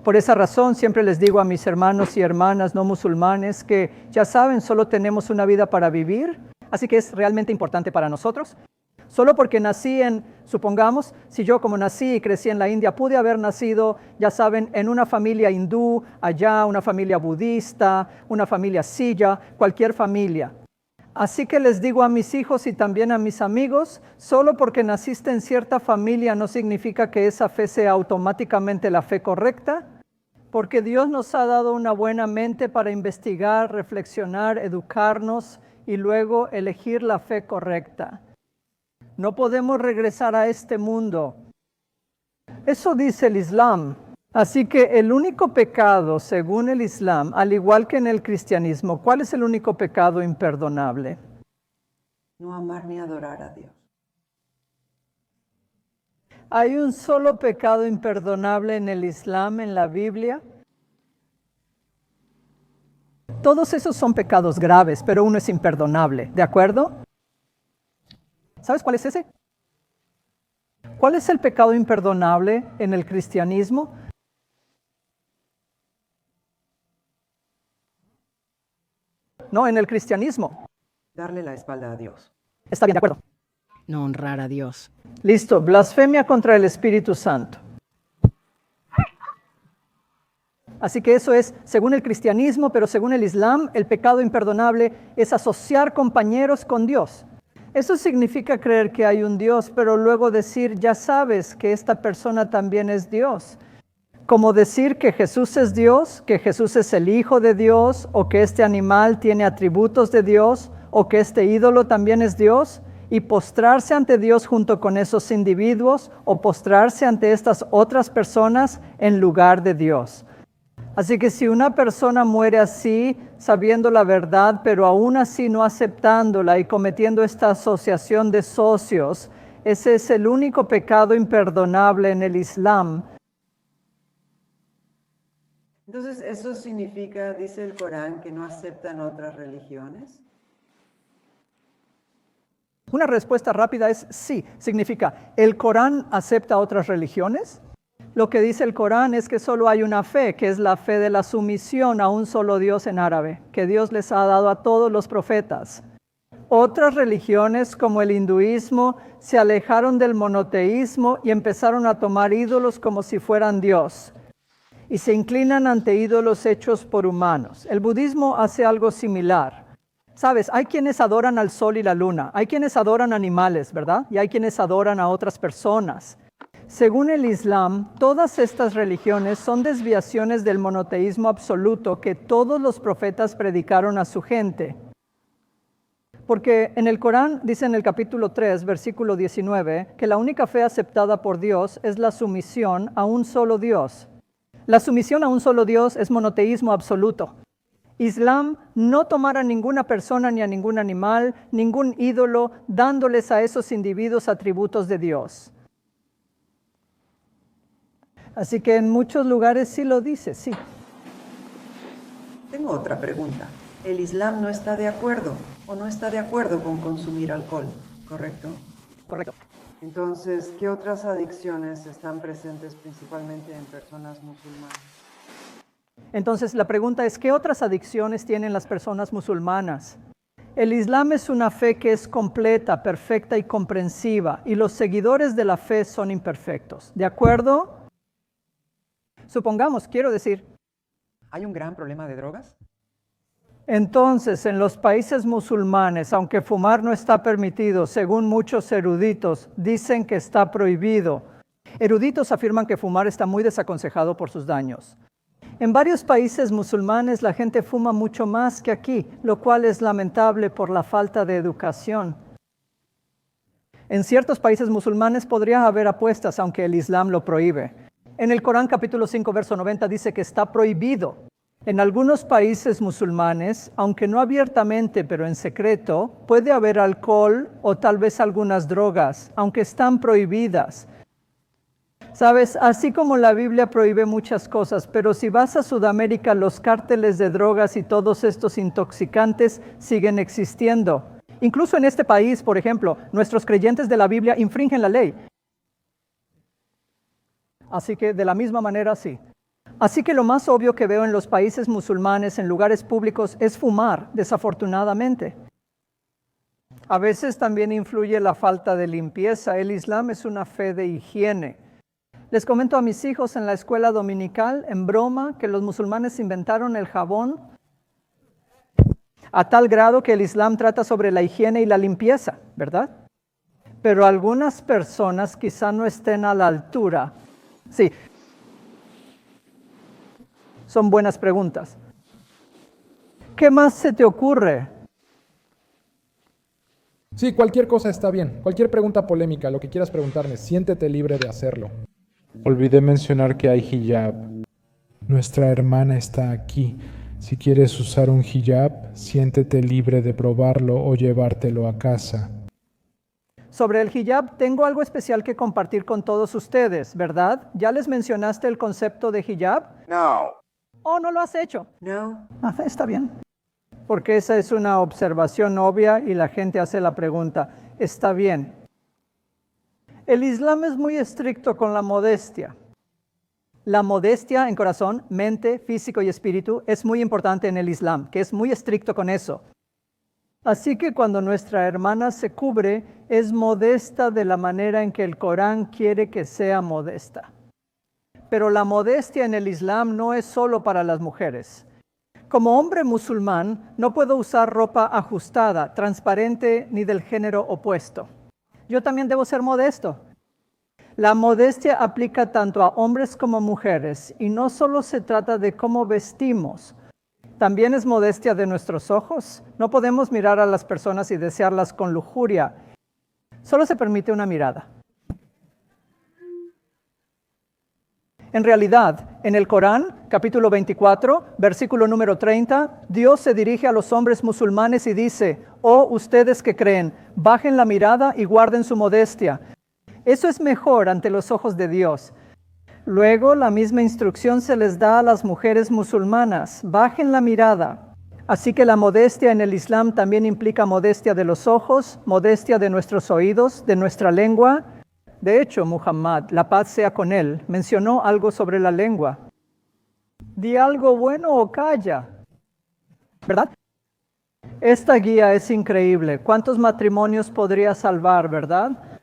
Por esa razón siempre les digo a mis hermanos y hermanas no musulmanes que ya saben, solo tenemos una vida para vivir, así que es realmente importante para nosotros. Solo porque nací supongamos, si yo como nací y crecí en la India, pude haber nacido, ya saben, en una familia hindú, allá una familia budista, una familia siya, cualquier familia. Así que les digo a mis hijos y también a mis amigos, solo porque naciste en cierta familia no significa que esa fe sea automáticamente la fe correcta, porque Dios nos ha dado una buena mente para investigar, reflexionar, educarnos y luego elegir la fe correcta. No podemos regresar a este mundo. Eso dice el Islam. Así que el único pecado, según el Islam, al igual que en el cristianismo, ¿cuál es el único pecado imperdonable? No amar ni adorar a Dios. ¿Hay un solo pecado imperdonable en el Islam, en la Biblia? Todos esos son pecados graves, pero uno es imperdonable, ¿de acuerdo? ¿Sabes cuál es ese? ¿Cuál es el pecado imperdonable en el cristianismo? No, en el cristianismo. Darle la espalda a Dios. Está bien, de acuerdo. No honrar a Dios. Listo, blasfemia contra el Espíritu Santo. Así que eso es según el cristianismo, pero según el Islam, el pecado imperdonable es asociar compañeros con Dios. Eso significa creer que hay un Dios, pero luego decir, ya sabes que esta persona también es Dios. Como decir que Jesús es Dios, que Jesús es el Hijo de Dios, o que este animal tiene atributos de Dios, o que este ídolo también es Dios, y postrarse ante Dios junto con esos individuos, o postrarse ante estas otras personas en lugar de Dios. Así que si una persona muere así, sabiendo la verdad, pero aún así no aceptándola y cometiendo esta asociación de socios, ese es el único pecado imperdonable en el Islam. Entonces, ¿eso significa, dice el Corán, que no aceptan otras religiones? Una respuesta rápida es sí. Significa, ¿el Corán acepta otras religiones? Lo que dice el Corán es que solo hay una fe, que es la fe de la sumisión a un solo Dios en árabe, que Dios les ha dado a todos los profetas. Otras religiones, como el hinduismo, se alejaron del monoteísmo y empezaron a tomar ídolos como si fueran Dios. Y se inclinan ante ídolos hechos por humanos. El budismo hace algo similar. Sabes, hay quienes adoran al sol y la luna, hay quienes adoran animales, ¿verdad? Y hay quienes adoran a otras personas. Según el Islam, todas estas religiones son desviaciones del monoteísmo absoluto que todos los profetas predicaron a su gente. Porque en el Corán dice en el capítulo 3, versículo 19, que la única fe aceptada por Dios es la sumisión a un solo Dios. La sumisión a un solo Dios es monoteísmo absoluto. Islam no tomar a ninguna persona ni a ningún animal, ningún ídolo, dándoles a esos individuos atributos de Dios. Así que en muchos lugares sí lo dice, sí. Tengo otra pregunta. El Islam no está de acuerdo o no está de acuerdo con consumir alcohol, ¿correcto? Correcto. Entonces, ¿qué otras adicciones están presentes principalmente en personas musulmanas? Entonces la pregunta es, ¿qué otras adicciones tienen las personas musulmanas? El Islam es una fe que es completa, perfecta y comprensiva, y los seguidores de la fe son imperfectos. ¿De acuerdo? Supongamos, quiero decir. ¿Hay un gran problema de drogas? Entonces, en los países musulmanes, aunque fumar no está permitido, según muchos eruditos, dicen que está prohibido. Eruditos afirman que fumar está muy desaconsejado por sus daños. En varios países musulmanes la gente fuma mucho más que aquí, lo cual es lamentable por la falta de educación. En ciertos países musulmanes podría haber apuestas, aunque el Islam lo prohíbe. En el Corán capítulo 5, verso 90 dice que está prohibido. En algunos países musulmanes, aunque no abiertamente pero en secreto, puede haber alcohol o tal vez algunas drogas, aunque están prohibidas. Sabes, así como la Biblia prohíbe muchas cosas, pero si vas a Sudamérica, los cárteles de drogas y todos estos intoxicantes siguen existiendo. Incluso en este país, por ejemplo, nuestros creyentes de la Biblia infringen la ley. Así que de la misma manera sí. Así que lo más obvio que veo en los países musulmanes, en lugares públicos, es fumar, desafortunadamente. A veces también influye la falta de limpieza. El Islam es una fe de higiene. Les comento a mis hijos en la escuela dominical, en broma, que los musulmanes inventaron el jabón a tal grado que el Islam trata sobre la higiene y la limpieza, ¿verdad? Pero algunas personas quizá no estén a la altura. Sí. Son buenas preguntas. ¿Qué más se te ocurre? Sí, cualquier cosa está bien. Cualquier pregunta polémica, lo que quieras preguntarme, siéntete libre de hacerlo. Olvidé mencionar que hay hijab. Nuestra hermana está aquí. Si quieres usar un hijab, siéntete libre de probarlo o llevártelo a casa. Sobre el hijab, tengo algo especial que compartir con todos ustedes, ¿verdad? ¿Ya les mencionaste el concepto de hijab? No. ¿O no lo has hecho? No. Está bien. Porque esa es una observación obvia y la gente hace la pregunta, está bien. El Islam es muy estricto con la modestia. La modestia en corazón, mente, físico y espíritu es muy importante en el Islam, que es muy estricto con eso. Así que cuando nuestra hermana se cubre, es modesta de la manera en que el Corán quiere que sea modesta. Pero la modestia en el Islam no es solo para las mujeres. Como hombre musulmán, no puedo usar ropa ajustada, transparente ni del género opuesto. Yo también debo ser modesto. La modestia aplica tanto a hombres como mujeres y no solo se trata de cómo vestimos. También es modestia de nuestros ojos. No podemos mirar a las personas y desearlas con lujuria. Solo se permite una mirada. En realidad, en el Corán, capítulo 24, versículo número 30, Dios se dirige a los hombres musulmanes y dice, «Oh, ustedes que creen, bajen la mirada y guarden su modestia. Eso es mejor ante los ojos de Dios». Luego, la misma instrucción se les da a las mujeres musulmanas, «Bajen la mirada». Así que la modestia en el Islam también implica modestia de los ojos, modestia de nuestros oídos, de nuestra lengua. De hecho, Muhammad, la paz sea con él, mencionó algo sobre la lengua. Di algo bueno o calla. ¿Verdad? Esta guía es increíble. ¿Cuántos matrimonios podría salvar, verdad?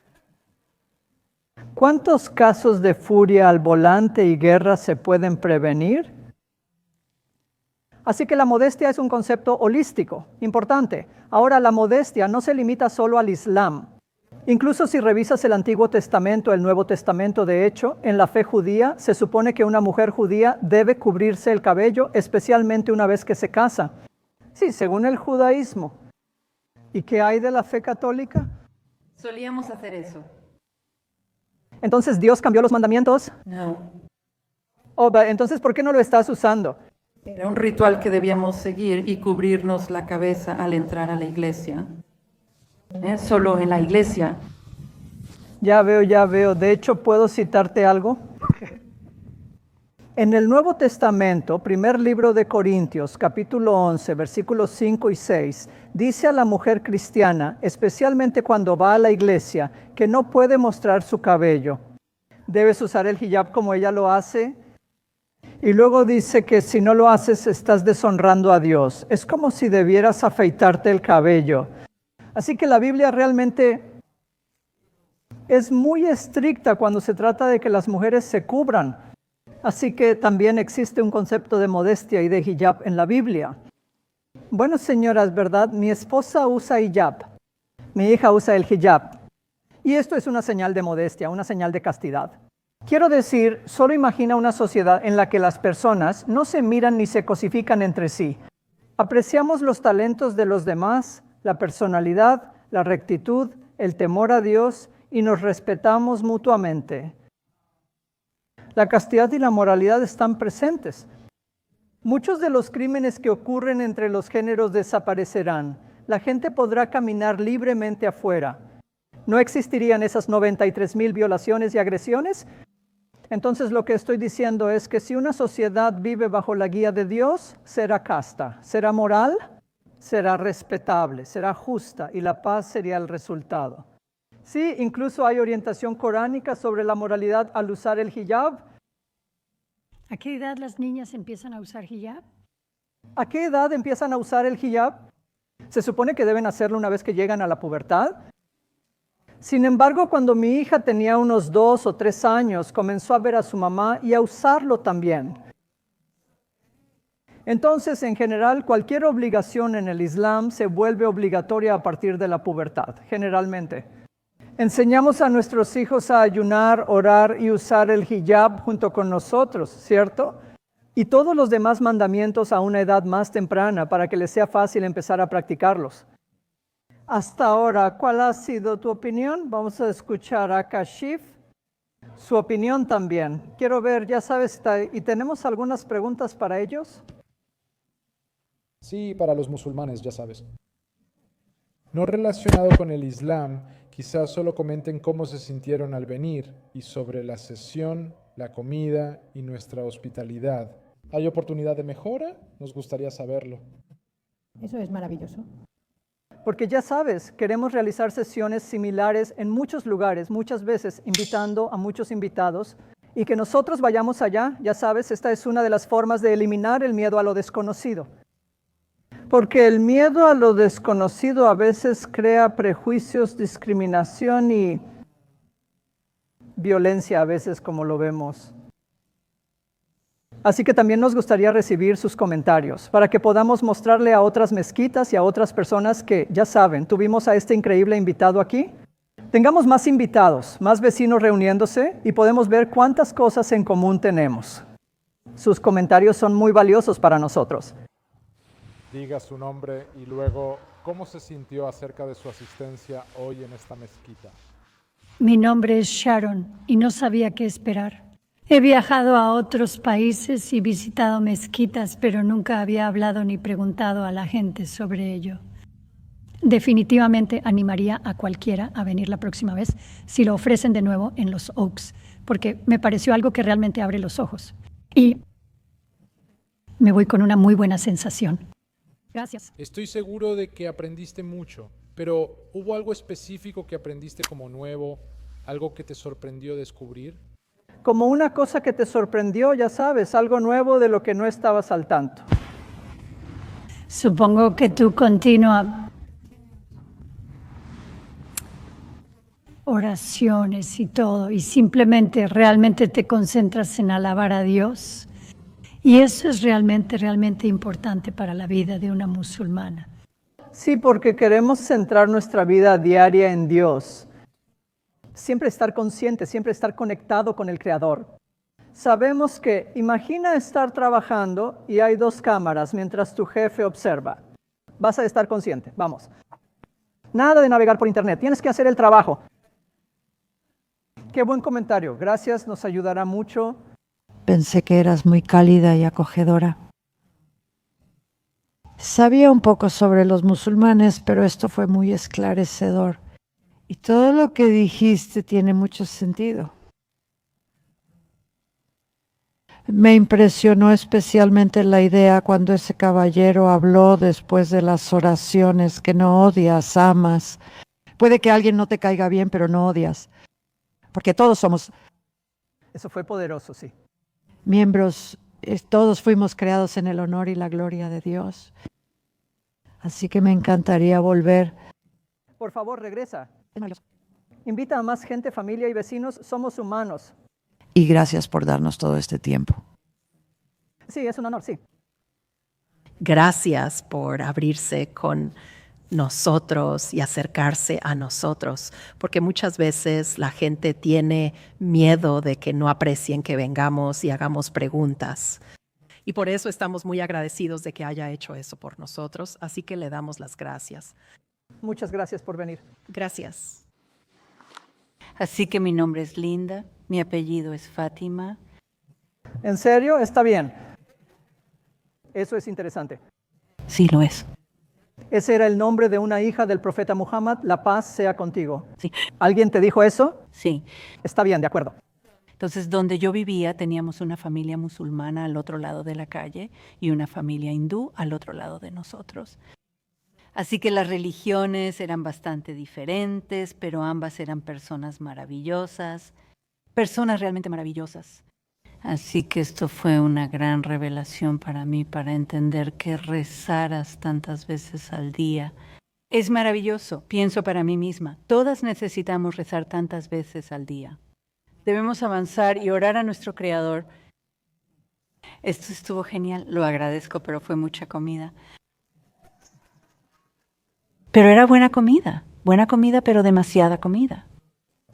¿Cuántos casos de furia al volante y guerra se pueden prevenir? Así que la modestia es un concepto holístico, importante. Ahora, la modestia no se limita solo al Islam. Incluso si revisas el Antiguo Testamento, el Nuevo Testamento, de hecho, en la fe judía se supone que una mujer judía debe cubrirse el cabello, especialmente una vez que se casa. Sí, según el judaísmo. ¿Y qué hay de la fe católica? Solíamos hacer eso. Entonces, ¿Dios cambió los mandamientos? No. Entonces, ¿por qué no lo estás usando? Era un ritual que debíamos seguir y cubrirnos la cabeza al entrar a la iglesia. Solo en la iglesia. Ya veo. De hecho, ¿puedo citarte algo? En el Nuevo Testamento, primer libro de Corintios, capítulo 11, versículos 5 y 6, dice a la mujer cristiana, especialmente cuando va a la iglesia, que no puede mostrar su cabello. Debes usar el hijab como ella lo hace. Y luego dice que si no lo haces, estás deshonrando a Dios. Es como si debieras afeitarte el cabello. Así que la Biblia realmente es muy estricta cuando se trata de que las mujeres se cubran. Así que también existe un concepto de modestia y de hijab en la Biblia. Bueno, señoras, ¿verdad? Mi esposa usa hijab. Mi hija usa el hijab. Y esto es una señal de modestia, una señal de castidad. Quiero decir, solo imagina una sociedad en la que las personas no se miran ni se cosifican entre sí. Apreciamos los talentos de los demás, la personalidad, la rectitud, el temor a Dios y nos respetamos mutuamente. La castidad y la moralidad están presentes. Muchos de los crímenes que ocurren entre los géneros desaparecerán. La gente podrá caminar libremente afuera. ¿No existirían esas 93,000 violaciones y agresiones? Entonces lo que estoy diciendo es que si una sociedad vive bajo la guía de Dios, será casta, será moral, será respetable, será justa y la paz sería el resultado. Sí, incluso hay orientación coránica sobre la moralidad al usar el hijab. ¿A qué edad las niñas empiezan a usar hijab? ¿A qué edad empiezan a usar el hijab? Se supone que deben hacerlo una vez que llegan a la pubertad. Sin embargo, cuando mi hija tenía unos 2 o 3 años, comenzó a ver a su mamá y a usarlo también. Entonces, en general, cualquier obligación en el Islam se vuelve obligatoria a partir de la pubertad, generalmente. Enseñamos a nuestros hijos a ayunar, orar y usar el hijab junto con nosotros, ¿cierto? Y todos los demás mandamientos a una edad más temprana para que les sea fácil empezar a practicarlos. Hasta ahora, ¿cuál ha sido tu opinión? Vamos a escuchar a Kashif, su opinión también. Quiero ver, ya sabes, ¿y tenemos algunas preguntas para ellos? Sí, para los musulmanes, ya sabes. No relacionado con el Islam, quizás solo comenten cómo se sintieron al venir y sobre la sesión, la comida y nuestra hospitalidad. ¿Hay oportunidad de mejora? Nos gustaría saberlo. Eso es maravilloso. Porque ya sabes, queremos realizar sesiones similares en muchos lugares, muchas veces invitando a muchos invitados y que nosotros vayamos allá. Ya sabes, esta es una de las formas de eliminar el miedo a lo desconocido. Porque el miedo a lo desconocido a veces crea prejuicios, discriminación y violencia a veces, como lo vemos. Así que también nos gustaría recibir sus comentarios para que podamos mostrarle a otras mezquitas y a otras personas que, ya saben, tuvimos a este increíble invitado aquí. Tengamos más invitados, más vecinos reuniéndose y podemos ver cuántas cosas en común tenemos. Sus comentarios son muy valiosos para nosotros. Diga su nombre y luego, ¿cómo se sintió acerca de su asistencia hoy en esta mezquita? Mi nombre es Sharon y no sabía qué esperar. He viajado a otros países y visitado mezquitas, pero nunca había hablado ni preguntado a la gente sobre ello. Definitivamente animaría a cualquiera a venir la próxima vez si lo ofrecen de nuevo en los Oaks, porque me pareció algo que realmente abre los ojos. Y me voy con una muy buena sensación. Gracias. Estoy seguro de que aprendiste mucho, pero ¿hubo algo específico que aprendiste como nuevo, algo que te sorprendió descubrir? Como una cosa que te sorprendió, ya sabes, algo nuevo de lo que no estabas al tanto. Supongo que tú continúas oraciones y todo, y simplemente realmente te concentras en alabar a Dios. Y eso es realmente, realmente importante para la vida de una musulmana. Sí, porque queremos centrar nuestra vida diaria en Dios. Siempre estar consciente, siempre estar conectado con el Creador. Sabemos que, imagina estar trabajando y hay 2 cámaras mientras tu jefe observa. Vas a estar consciente, vamos. Nada de navegar por internet, tienes que hacer el trabajo. Qué buen comentario, gracias, nos ayudará mucho. Pensé que eras muy cálida y acogedora. Sabía un poco sobre los musulmanes, pero esto fue muy esclarecedor. Y todo lo que dijiste tiene mucho sentido. Me impresionó especialmente la idea cuando ese caballero habló después de las oraciones, que no odias, amas. Puede que alguien no te caiga bien, pero no odias. Porque todos somos Eso fue poderoso, sí. miembros, todos fuimos creados en el honor y la gloria de Dios. Así que me encantaría volver. Por favor, regresa. Invita a más gente, familia y vecinos, somos humanos. Y gracias por darnos todo este tiempo. Sí, es un honor, sí. Gracias por abrirse con nosotros y acercarse a nosotros, porque muchas veces la gente tiene miedo de que no aprecien que vengamos y hagamos preguntas. Y por eso estamos muy agradecidos de que haya hecho eso por nosotros, así que le damos las gracias. Muchas gracias por venir. Gracias. Así que mi nombre es Linda, mi apellido es Fátima. ¿En serio? Está bien. Eso es interesante. Sí, lo es. Ese era el nombre de una hija del profeta Muhammad, la paz sea contigo. Sí. ¿Alguien te dijo eso? Sí. Está bien, de acuerdo. Entonces, donde yo vivía, teníamos una familia musulmana al otro lado de la calle y una familia hindú al otro lado de nosotros. Así que las religiones eran bastante diferentes, pero ambas eran personas maravillosas, personas realmente maravillosas. Así que esto fue una gran revelación para mí, para entender que rezaras tantas veces al día es maravilloso. Pienso para mí misma, todas necesitamos rezar tantas veces al día. Debemos avanzar y orar a nuestro Creador. Esto estuvo genial, lo agradezco, pero fue mucha comida. Pero era buena comida, pero demasiada comida.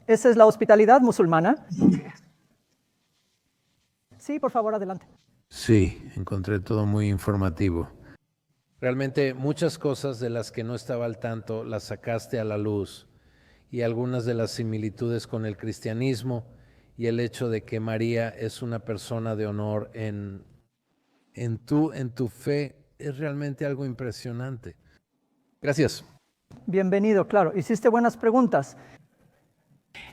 ¿Esa es la hospitalidad musulmana? Sí, por favor, adelante. Sí, encontré todo muy informativo. Realmente muchas cosas de las que no estaba al tanto las sacaste a la luz y algunas de las similitudes con el cristianismo y el hecho de que María es una persona de honor en tu fe es realmente algo impresionante. Gracias. Bienvenido, claro. Hiciste buenas preguntas.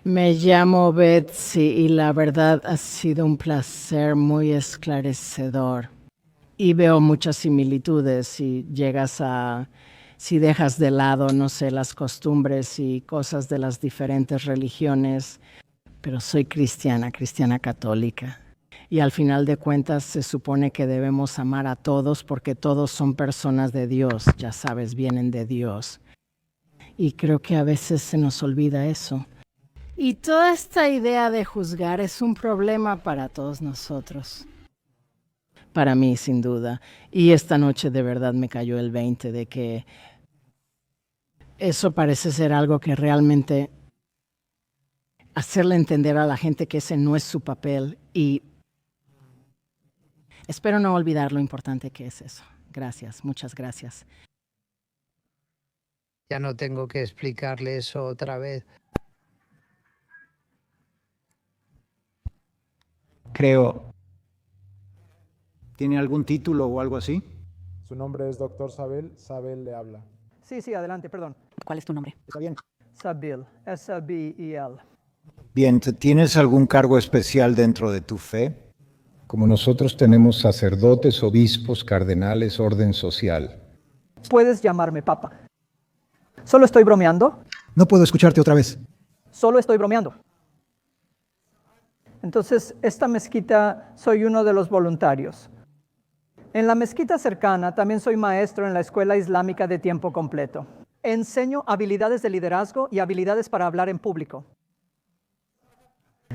Me llamo Betsy y la verdad ha sido un placer muy esclarecedor. Y veo muchas similitudes si dejas de lado, no sé, las costumbres y cosas de las diferentes religiones. Pero soy cristiana católica. Y al final de cuentas se supone que debemos amar a todos porque todos son personas de Dios, ya sabes, vienen de Dios. Y creo que a veces se nos olvida eso. Y toda esta idea de juzgar es un problema para todos nosotros. Para mí, sin duda. Y esta noche de verdad me cayó el 20 de que eso parece ser algo que realmente hacerle entender a la gente que ese no es su papel. Y espero no olvidar lo importante que es eso. Gracias, muchas gracias. Ya no tengo que explicarle eso otra vez. Creo. ¿Tiene algún título o algo así? Su nombre es Dr. Sabel. Sabel le habla. Sí, adelante, perdón. ¿Cuál es tu nombre? Está bien. Sabil, S-A-B-E-L. Bien, ¿tienes algún cargo especial dentro de tu fe? Como nosotros tenemos sacerdotes, obispos, cardenales, orden social. Puedes llamarme Papa. ¿Solo estoy bromeando? No puedo escucharte otra vez. Solo estoy bromeando. Entonces, esta mezquita soy uno de los voluntarios. En la mezquita cercana también soy maestro en la escuela islámica de tiempo completo. Enseño habilidades de liderazgo y habilidades para hablar en público.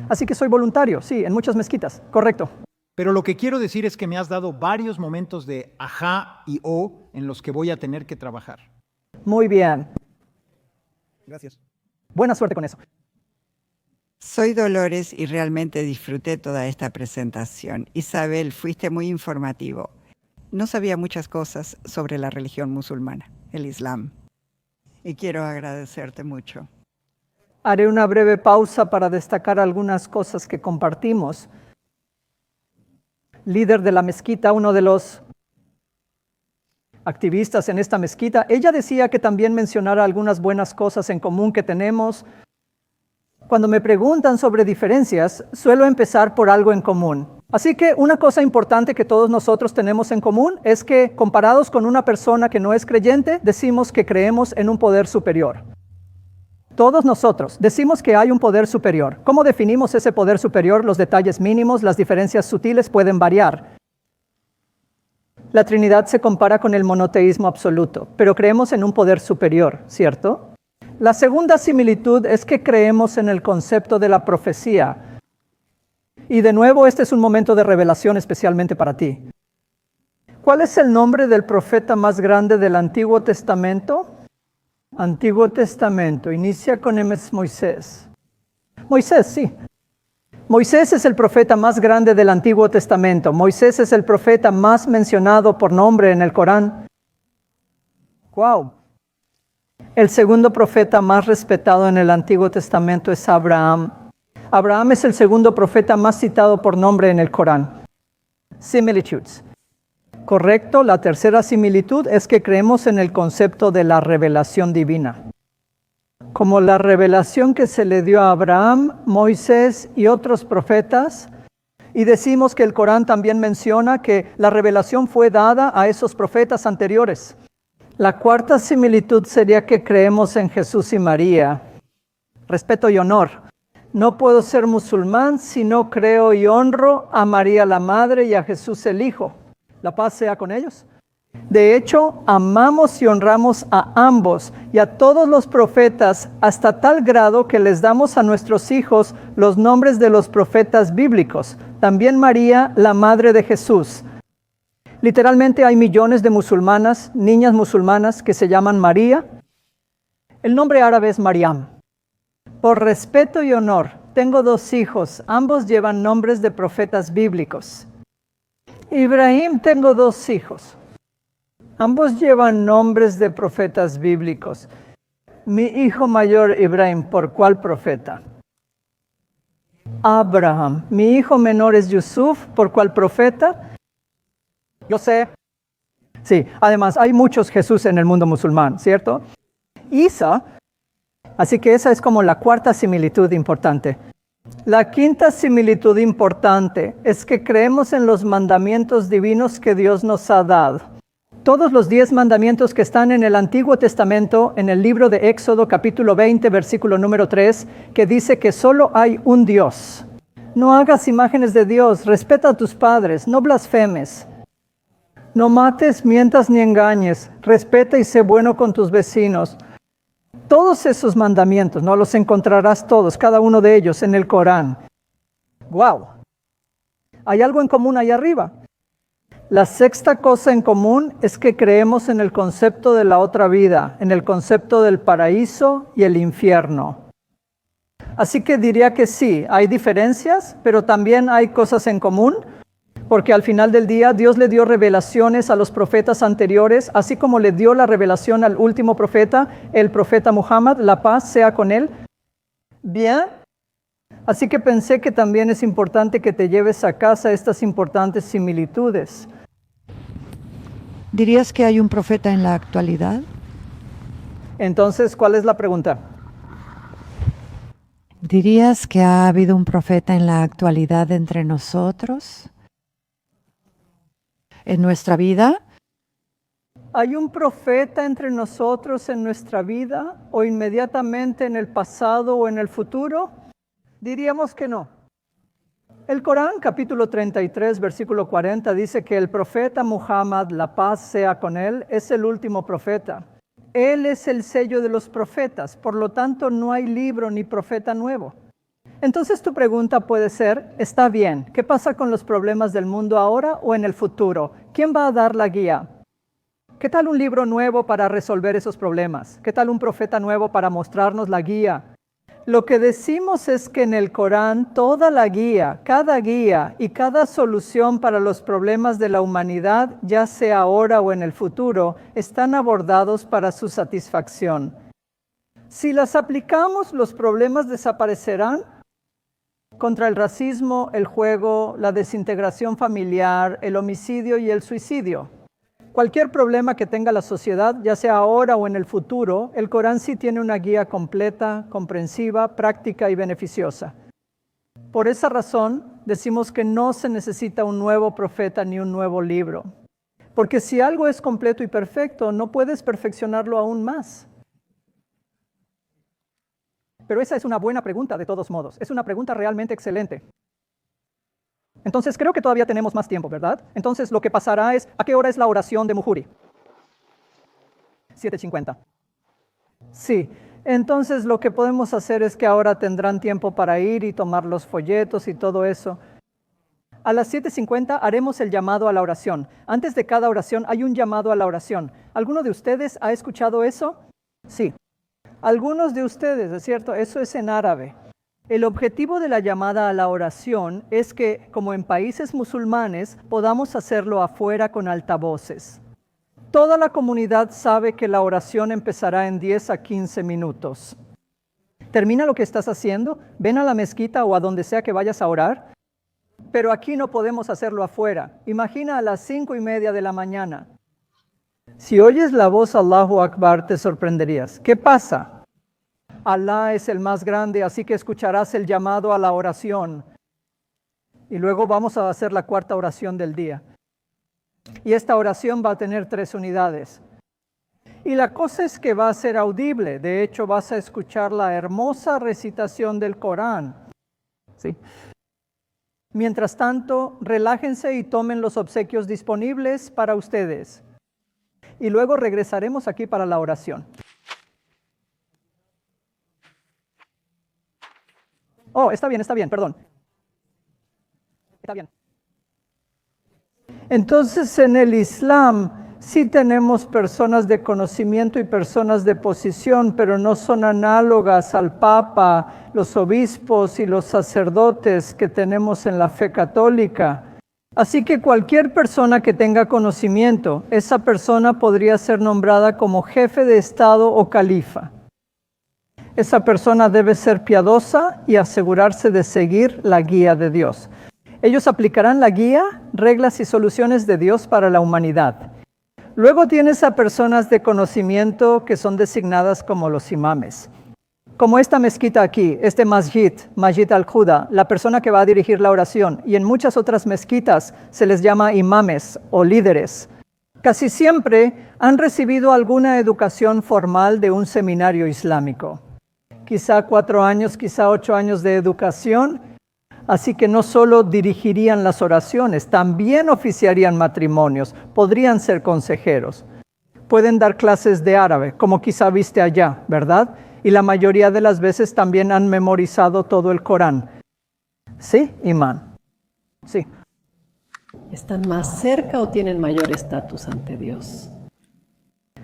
Así que soy voluntario, sí, en muchas mezquitas, correcto. Pero lo que quiero decir es que me has dado varios momentos de ajá y oh en los que voy a tener que trabajar. Muy bien. Gracias. Buena suerte con eso. Soy Dolores y realmente disfruté toda esta presentación. Isabel, fuiste muy informativo. No sabía muchas cosas sobre la religión musulmana, el Islam. Y quiero agradecerte mucho. Haré una breve pausa para destacar algunas cosas que compartimos. Líder de la mezquita, uno de los activistas en esta mezquita, ella decía que también mencionara algunas buenas cosas en común que tenemos. Cuando me preguntan sobre diferencias, suelo empezar por algo en común. Así que una cosa importante que todos nosotros tenemos en común es que, comparados con una persona que no es creyente, decimos que creemos en un poder superior. Todos nosotros decimos que hay un poder superior. ¿Cómo definimos ese poder superior? Los detalles mínimos, las diferencias sutiles pueden variar. La Trinidad se compara con el monoteísmo absoluto, pero creemos en un poder superior, ¿cierto? La segunda similitud es que creemos en el concepto de la profecía. Y de nuevo, este es un momento de revelación especialmente para ti. ¿Cuál es el nombre del profeta más grande del Antiguo Testamento? Antiguo Testamento, inicia con Moisés. Moisés, sí. Moisés es el profeta más grande del Antiguo Testamento. Moisés es el profeta más mencionado por nombre en el Corán. ¡Wow! El segundo profeta más respetado en el Antiguo Testamento es Abraham. Abraham es el segundo profeta más citado por nombre en el Corán. Similitudes. Correcto, la tercera similitud es que creemos en el concepto de la revelación divina. Como la revelación que se le dio a Abraham, Moisés y otros profetas, y decimos que el Corán también menciona que la revelación fue dada a esos profetas anteriores. La cuarta similitud sería que creemos en Jesús y María. Respeto y honor. No puedo ser musulmán si no creo y honro a María la Madre y a Jesús el Hijo. La paz sea con ellos. De hecho, amamos y honramos a ambos y a todos los profetas hasta tal grado que les damos a nuestros hijos los nombres de los profetas bíblicos. También María, la Madre de Jesús. Literalmente hay millones de musulmanas, niñas musulmanas que se llaman María. El nombre árabe es Mariam. Por respeto y honor, tengo 2 hijos, ambos llevan nombres de profetas bíblicos. Ibrahim, tengo 2 hijos. Ambos llevan nombres de profetas bíblicos. Mi hijo mayor, Ibrahim, ¿por cuál profeta? Abraham. Mi hijo menor es Yusuf, ¿por cuál profeta? Yo sé. Sí, además hay muchos Jesús en el mundo musulmán, ¿cierto? Isa. Así que esa es como la cuarta similitud importante. La quinta similitud importante es que creemos en los mandamientos divinos que Dios nos ha dado. Todos los 10 mandamientos que están en el Antiguo Testamento, en el libro de Éxodo, capítulo 20, versículo número 3, que dice que solo hay un Dios. No hagas imágenes de Dios, respeta a tus padres, no blasfemes. No mates, mientas ni engañes, respeta y sé bueno con tus vecinos. Todos esos mandamientos, ¿no? Los encontrarás todos, cada uno de ellos en el Corán. ¡Wow! Hay algo en común ahí arriba. La sexta cosa en común es que creemos en el concepto de la otra vida, en el concepto del paraíso y el infierno. Así que diría que sí, hay diferencias, pero también hay cosas en común, porque al final del día Dios le dio revelaciones a los profetas anteriores, así como le dio la revelación al último profeta, el profeta Muhammad, la paz sea con él. Bien. Así que pensé que también es importante que te lleves a casa estas importantes similitudes. ¿Dirías que hay un profeta en la actualidad? Entonces, ¿cuál es la pregunta? ¿Dirías que ha habido un profeta en la actualidad entre nosotros? ¿En nuestra vida? ¿Hay un profeta entre nosotros en nuestra vida o inmediatamente en el pasado o en el futuro? Diríamos que no. El Corán, capítulo 33, versículo 40, dice que el profeta Muhammad, la paz sea con él, es el último profeta. Él es el sello de los profetas, por lo tanto no hay libro ni profeta nuevo. Entonces tu pregunta puede ser, está bien, ¿qué pasa con los problemas del mundo ahora o en el futuro? ¿Quién va a dar la guía? ¿Qué tal un libro nuevo para resolver esos problemas? ¿Qué tal un profeta nuevo para mostrarnos la guía? Lo que decimos es que en el Corán toda la guía y cada solución para los problemas de la humanidad, ya sea ahora o en el futuro, están abordados para su satisfacción. Si las aplicamos, los problemas desaparecerán. Contra el racismo, el juego, la desintegración familiar, el homicidio y el suicidio. Cualquier problema que tenga la sociedad, ya sea ahora o en el futuro, el Corán sí tiene una guía completa, comprensiva, práctica y beneficiosa. Por esa razón, decimos que no se necesita un nuevo profeta ni un nuevo libro. Porque si algo es completo y perfecto, no puedes perfeccionarlo aún más. Pero esa es una buena pregunta de todos modos. Es una pregunta realmente excelente. Entonces creo que todavía tenemos más tiempo, ¿verdad? Entonces lo que pasará es, ¿a qué hora es la oración de Muhuri? 7:50. Sí, entonces lo que podemos hacer es que ahora tendrán tiempo para ir y tomar los folletos y todo eso. A las 7:50 haremos el llamado a la oración. Antes de cada oración hay un llamado a la oración. ¿Alguno de ustedes ha escuchado eso? Sí. Algunos de ustedes, ¿es cierto? Eso es en árabe. El objetivo de la llamada a la oración es que, como en países musulmanes, podamos hacerlo afuera con altavoces. Toda la comunidad sabe que la oración empezará en 10 a 15 minutos. Termina lo que estás haciendo, ven a la mezquita o a donde sea que vayas a orar, Pero aquí no podemos hacerlo afuera. Imagina a las 5:30 de la mañana. Si oyes la voz Allahu Akbar, te sorprenderías. ¿Qué pasa? Alá es el más grande, así que escucharás el llamado a la oración. Y luego vamos a hacer la cuarta oración del día. Y esta oración va a tener 3 unidades. Y la cosa es que va a ser audible. De hecho, vas a escuchar la hermosa recitación del Corán. ¿Sí? Mientras tanto, relájense y tomen los obsequios disponibles para ustedes. Y luego regresaremos aquí para la oración. Oh, está bien, perdón. Está bien. Entonces, en el Islam sí tenemos personas de conocimiento y personas de posición, pero no son análogas al Papa, los obispos y los sacerdotes que tenemos en la fe católica. Así que cualquier persona que tenga conocimiento, esa persona podría ser nombrada como jefe de Estado o califa. Esa persona debe ser piadosa y asegurarse de seguir la guía de Dios. Ellos aplicarán la guía, reglas y soluciones de Dios para la humanidad. Luego tienes a personas de conocimiento que son designadas como los imames. Como esta mezquita aquí, este masjid al-Huda, la persona que va a dirigir la oración, y en muchas otras mezquitas se les llama imames o líderes. Casi siempre han recibido alguna educación formal de un seminario islámico. Quizá 4 años, quizá 8 años de educación. Así que no solo dirigirían las oraciones, también oficiarían matrimonios, podrían ser consejeros. Pueden dar clases de árabe, como quizá viste allá, ¿verdad? Y la mayoría de las veces también han memorizado todo el Corán. ¿Sí, Imán? Sí. ¿Están más cerca o tienen mayor estatus ante Dios?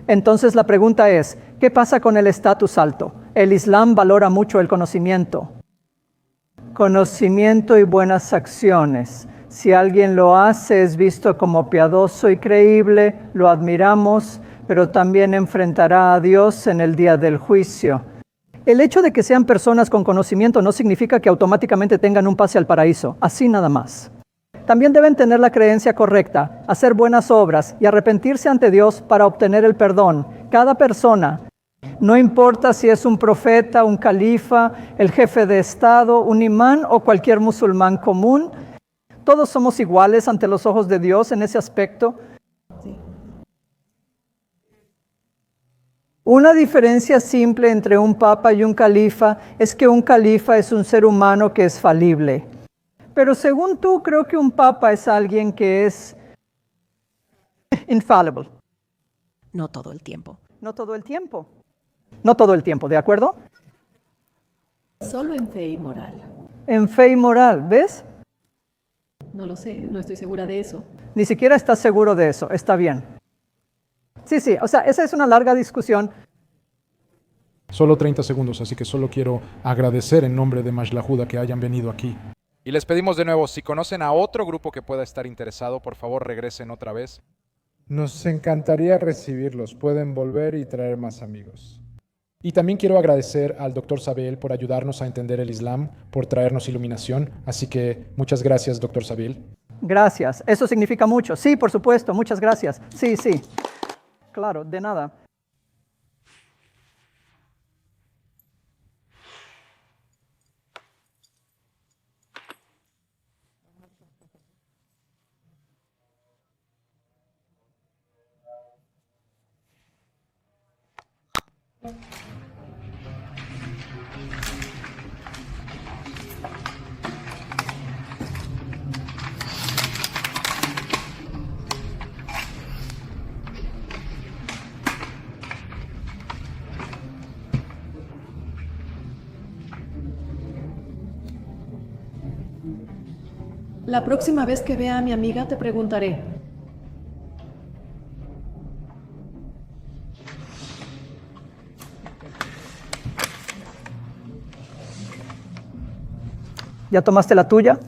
Entonces la pregunta es, ¿qué pasa con el estatus alto? El Islam valora mucho el conocimiento. Conocimiento y buenas acciones. Si alguien lo hace, es visto como piadoso y creíble, lo admiramos, pero también enfrentará a Dios en el día del juicio. El hecho de que sean personas con conocimiento no significa que automáticamente tengan un pase al paraíso, así nada más. También deben tener la creencia correcta, hacer buenas obras y arrepentirse ante Dios para obtener el perdón. Cada persona, no importa si es un profeta, un califa, el jefe de Estado, un imán o cualquier musulmán común, todos somos iguales ante los ojos de Dios en ese aspecto. Sí. Una diferencia simple entre un papa y un califa es que un califa es un ser humano que es falible. Pero según tú, creo que un papa es alguien que es infallible. No todo el tiempo. No todo el tiempo. No todo el tiempo, ¿de acuerdo? Solo en fe y moral. En fe y moral, ¿ves? No lo sé, no estoy segura de eso. Ni siquiera estás seguro de eso, está bien. Sí, o sea, esa es una larga discusión. Solo 30 segundos, así que solo quiero agradecer en nombre de Majlahuda que hayan venido aquí. Y les pedimos de nuevo, si conocen a otro grupo que pueda estar interesado, por favor regresen otra vez. Nos encantaría recibirlos, pueden volver y traer más amigos. Y también quiero agradecer al Dr. Sabel por ayudarnos a entender el Islam, por traernos iluminación. Así que muchas gracias, Dr. Sabel. Gracias, eso significa mucho. Sí, por supuesto, muchas gracias. Sí. Claro, de nada. La próxima vez que vea a mi amiga te preguntaré. ¿Ya tomaste la tuya?